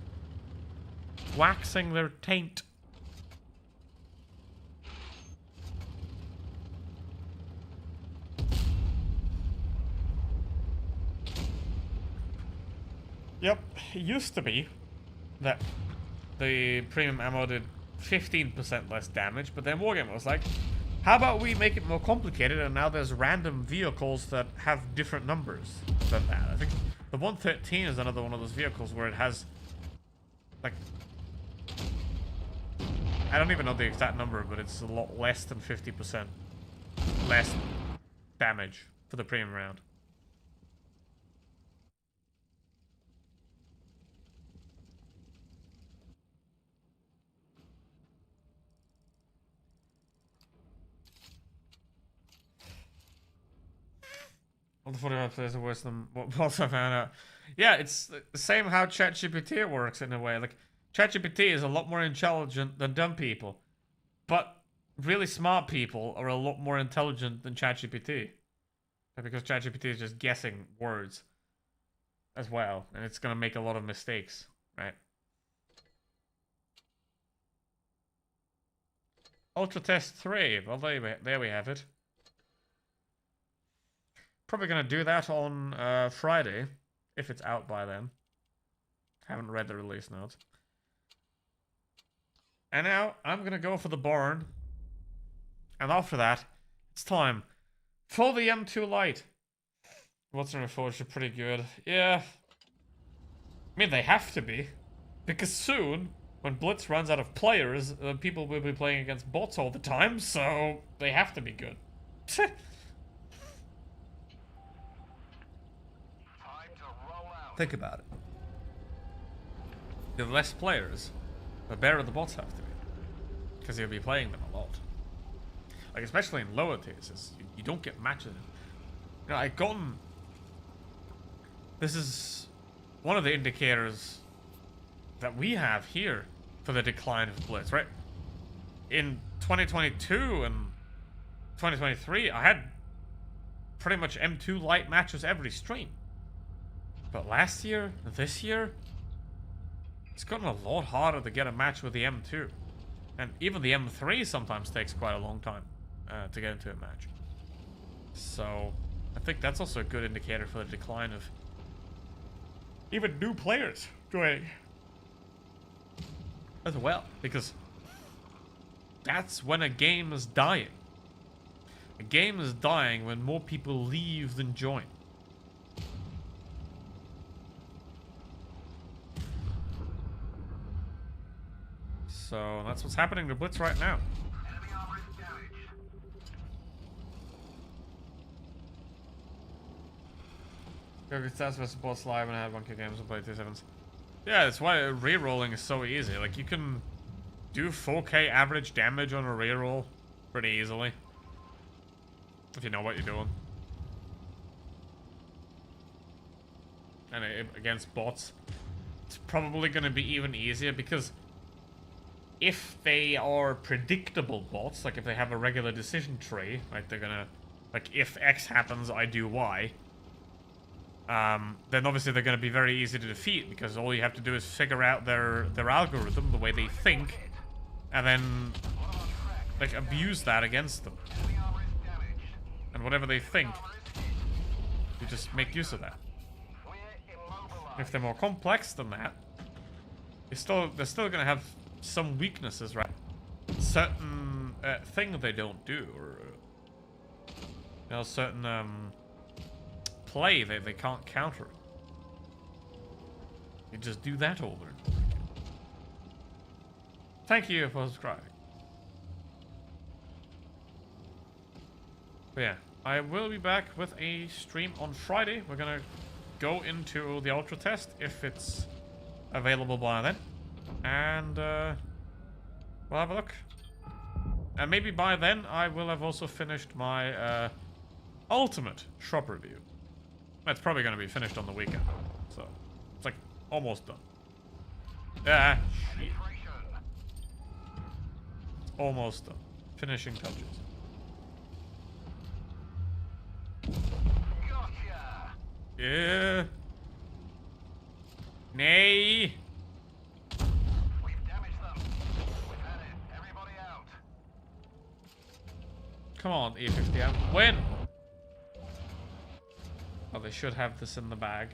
A: waxing their taint. Yep, it used to be that the premium ammo did 15% less damage, but then Wargamer was like, how about we make it more complicated, and now there's random vehicles that have different numbers than that. I think the 113 is another one of those vehicles where it has, like, I don't even know the exact number, but it's a lot less than 50% less damage for the premium round. All the 45 players are worse than what I found out. Yeah, it's the same how ChatGPT works in a way. Like, ChatGPT is a lot more intelligent than dumb people. But really smart people are a lot more intelligent than ChatGPT. Because ChatGPT is just guessing words as well. And it's going to make a lot of mistakes, right? Ultra Test 3. Well, there we have it. Probably gonna do that on Friday, if it's out by then. Haven't read the release notes. And now I'm gonna go for the barn, and after that, it's time for the M2 Lite. What's in Reforged are pretty good. Yeah, I mean they have to be, because soon when Blitz runs out of players, people will be playing against bots all the time, so they have to be good. Think about it. The less players, the better the bots have to be. Because you'll be playing them a lot. Like, especially in lower tiers, you don't get matches. You know, I've gotten... this is one of the indicators that we have here for the decline of Blitz, right? In 2022 and 2023, I had pretty much M2 Lite matches every stream. But last year, this year, it's gotten a lot harder to get a match with the M2. And even the M3 sometimes takes quite a long time to get into a match. So, I think that's also a good indicator for the decline of even new players joining as well. Because that's when a game is dying. A game is dying when more people leave than join. So That's what's happening to Blitz right now.
B: Enemy armor is damaged.
A: Go get stats versus boss live and I had 1K games and played 2/7s. Yeah, that's why rerolling is so easy. Like, you can do 4K average damage on a reroll pretty easily. If you know what you're doing. And against bots, it's probably going to be even easier because if they are predictable bots, like if they have a regular decision tree, like they're gonna, like if X happens, I do Y, then obviously they're going to be very easy to defeat because all you have to do is figure out their algorithm, the way they think, and then like abuse that against them.
B: Enemy armor is damaged.
A: And whatever they think,
B: Armor is hit.
A: you just make use of that.
B: We're immobilized.
A: If they're more complex than that, they're still going to have some weaknesses, right? Certain thing they don't do, or you know, certain play they can't counter. You just do that over and over again. Thank you for subscribing. But yeah, I will be back with a stream on Friday. We're gonna go into the Ultra test if it's available by then. And we'll have a look. And maybe by then I will have also finished my ultimate shop review. That's probably going to be finished on the weekend. So it's like almost done. Yeah, shit. Almost done. Finishing touches.
B: Gotcha.
A: Yeah. Nay.
B: We've damaged them. We've had it. Everybody out.
A: Come on, E50 out. Win! Oh, they should have this in the bag.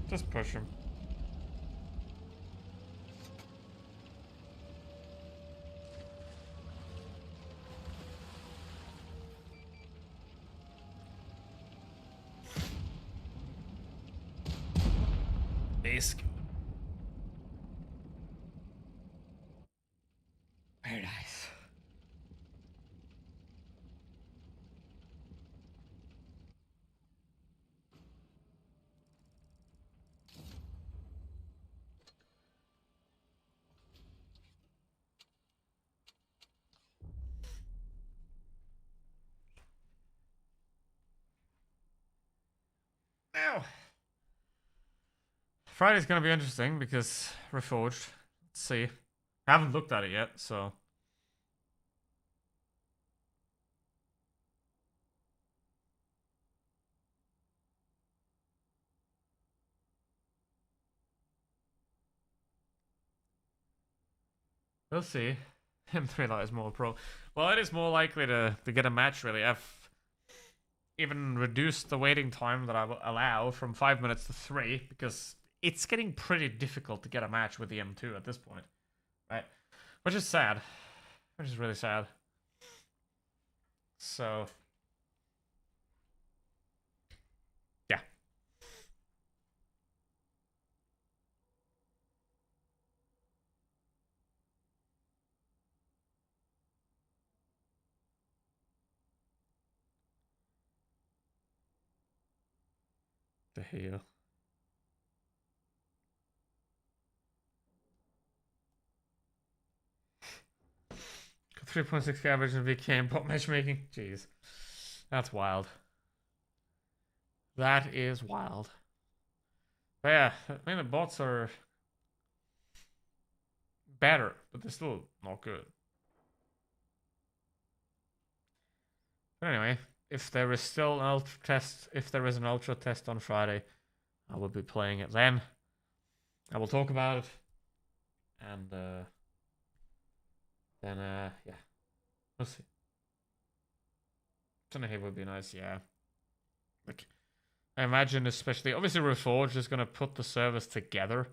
A: Just push him. Ace. Very nice. Now, Friday's gonna be interesting because Reforged. Let's see. I haven't looked at it yet, so. We'll see. M3 Lite is more pro. Well, it is more likely to get a match, really. I've even reduced the waiting time that I will allow from 5 minutes to 3 because it's getting pretty difficult to get a match with the M2 at this point. Right? Which is sad. Which is really sad. So. Yeah. The hell. 3.6 average in VK bot matchmaking. Jeez. That's wild. That is wild. But yeah, I mean the bots are better, but they're still not good. But anyway, if there is still an ultra test, if there is an ultra test on Friday, I will be playing it then. I will talk about it. And then yeah. We'll see. Tanahe would be nice, yeah. Like I imagine especially obviously Reforged is gonna put the servers together.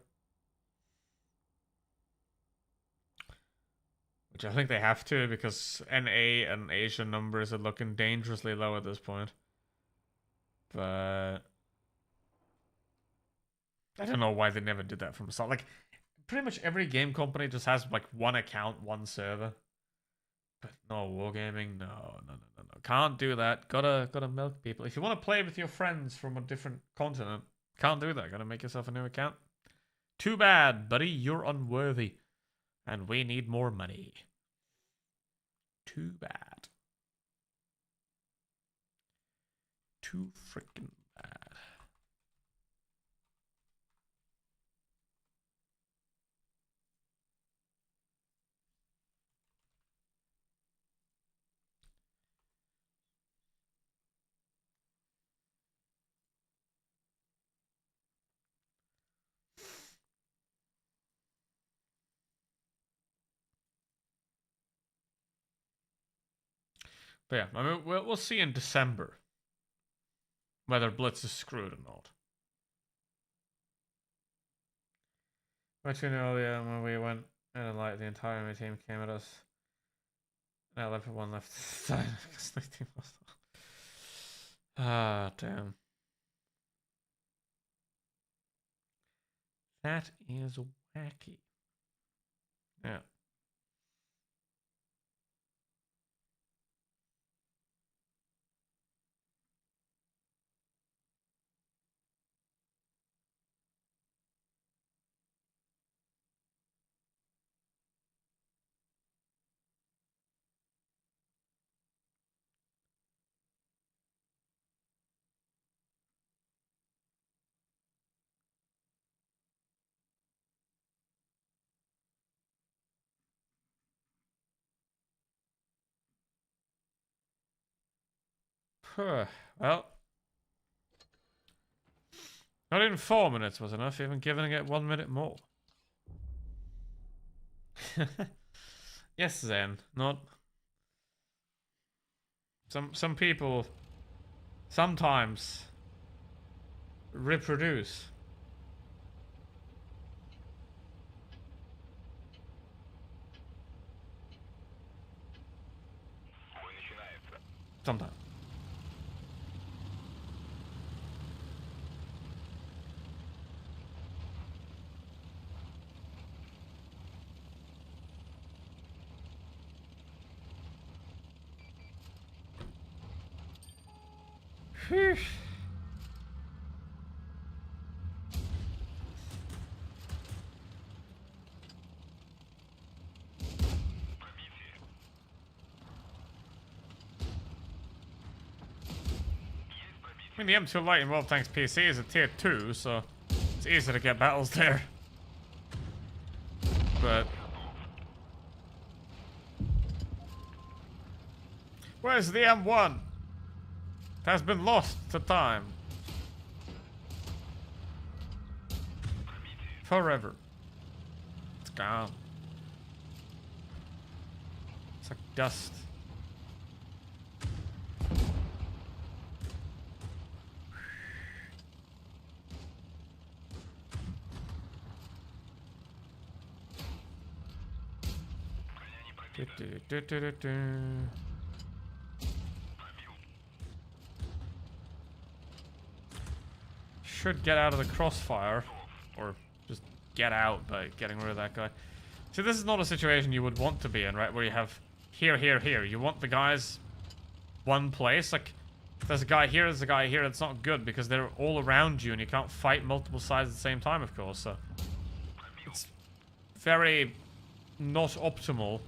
A: Which I think they have to because NA and Asian numbers are looking dangerously low at this point. But I don't know why they never did that from the start. Like, pretty much every game company just has like one account, one server. But no, Wargaming, no. Can't do that. Gotta milk people. If you want to play with your friends from a different continent, can't do that. Gotta make yourself a new account. Too bad, buddy. You're unworthy. And we need more money. Too bad. Too freaking bad. But yeah, I mean, we'll see in December whether Blitz is screwed or not. But you know, yeah, when we went and like the entire enemy team came at us. Now left one left side. Ah, damn. That is wacky. Yeah. Well, not even 4 minutes was enough, even giving it 1 minute more. Yes, Zen, not... Some people sometimes reproduce. Sometimes. Phew. I mean, the M2 Light in World Tanks PC is a tier 2, so it's easy to get battles there. But... where's the M1? It has been lost to time. Forever. It's gone. It's like dust. Should get out of the crossfire, or just get out by getting rid of that guy. See, this is not a situation you would want to be in, right? Where you have here. You want the guys one place. Like, there's a guy here, there's a guy here. It's not good because they're all around you and you can't fight multiple sides at the same time, of course. So it's very not optimal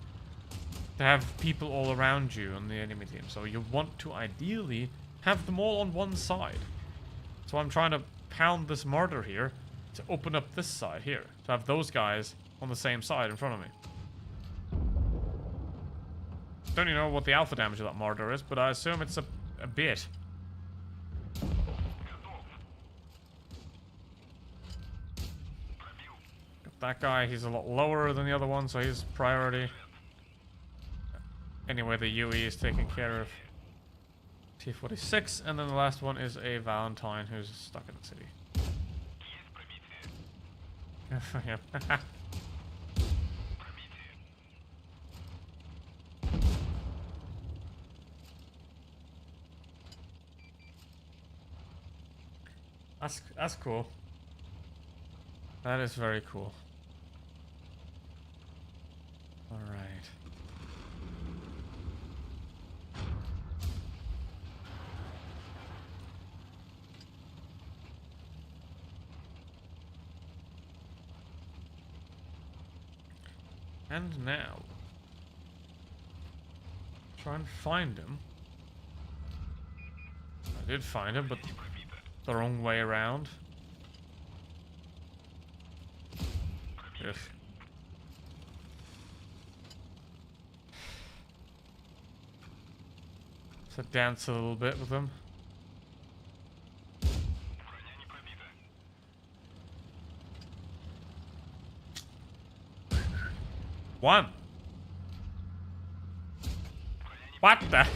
A: to have people all around you on the enemy team. So you want to ideally have them all on one side. So I'm trying to pound this mortar here to open up this side here, to have those guys on the same side in front of me. Don't even know what the alpha damage of that mortar is, but I assume it's a bit. Got that guy, he's a lot lower than the other one, so he's priority. Anyway, the UE is taken care of. T-46, and then the last one is a Valentine who's stuck in the city. Yeah. That's cool. That is very cool. Alright. And now, try and find him. I did find him, but the wrong way around. Yes. So dance a little bit with him. One. What the?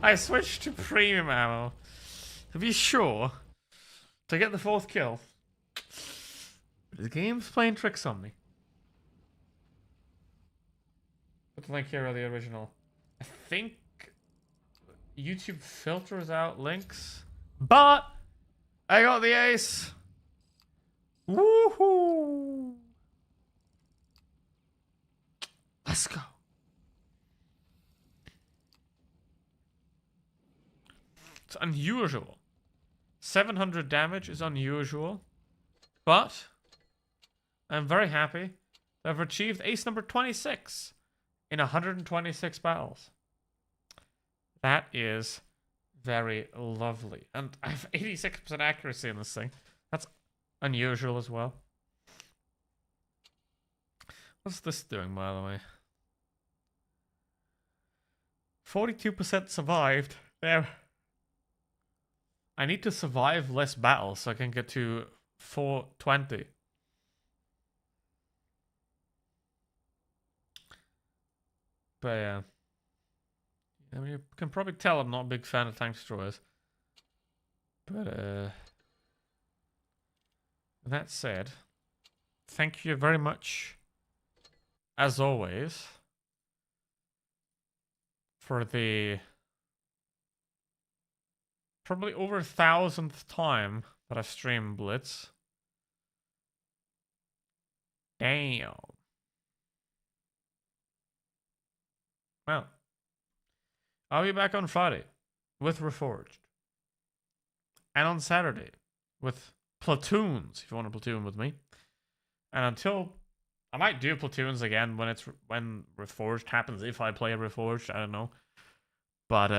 A: I switched to premium ammo to be sure to get the 4th kill. The game's playing tricks on me. Put the link here of the original. I think YouTube filters out links, but I got the ace. Woohoo! Let's go. It's unusual. 700 damage is unusual, but I'm very happy that I've achieved ace number 26 in 126 battles. That is very lovely. And I have 86% accuracy in this thing. That's unusual as well. What's this doing, by the way? 42% survived. There. I need to survive less battles so I can get to 420. But yeah. I mean, you can probably tell I'm not a big fan of tank destroyers. But that said, thank you very much, as always, for the probably over 1,000th time that I've streamed Blitz. Damn. Well, I'll be back on Friday with Reforged. And on Saturday with Platoons, if you want to platoon with me. And until I might do Platoons again when Reforged happens, if I play Reforged, I don't know. But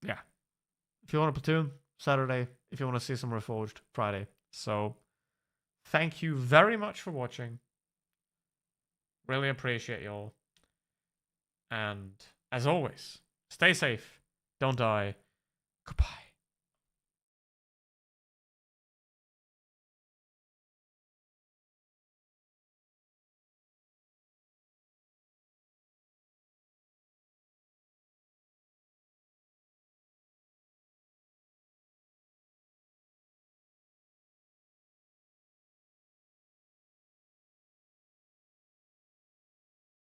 A: yeah. If you want to platoon, Saturday. If you want to see some Reforged, Friday. So thank you very much for watching. Really appreciate y'all. And as always, stay safe, don't die. Goodbye.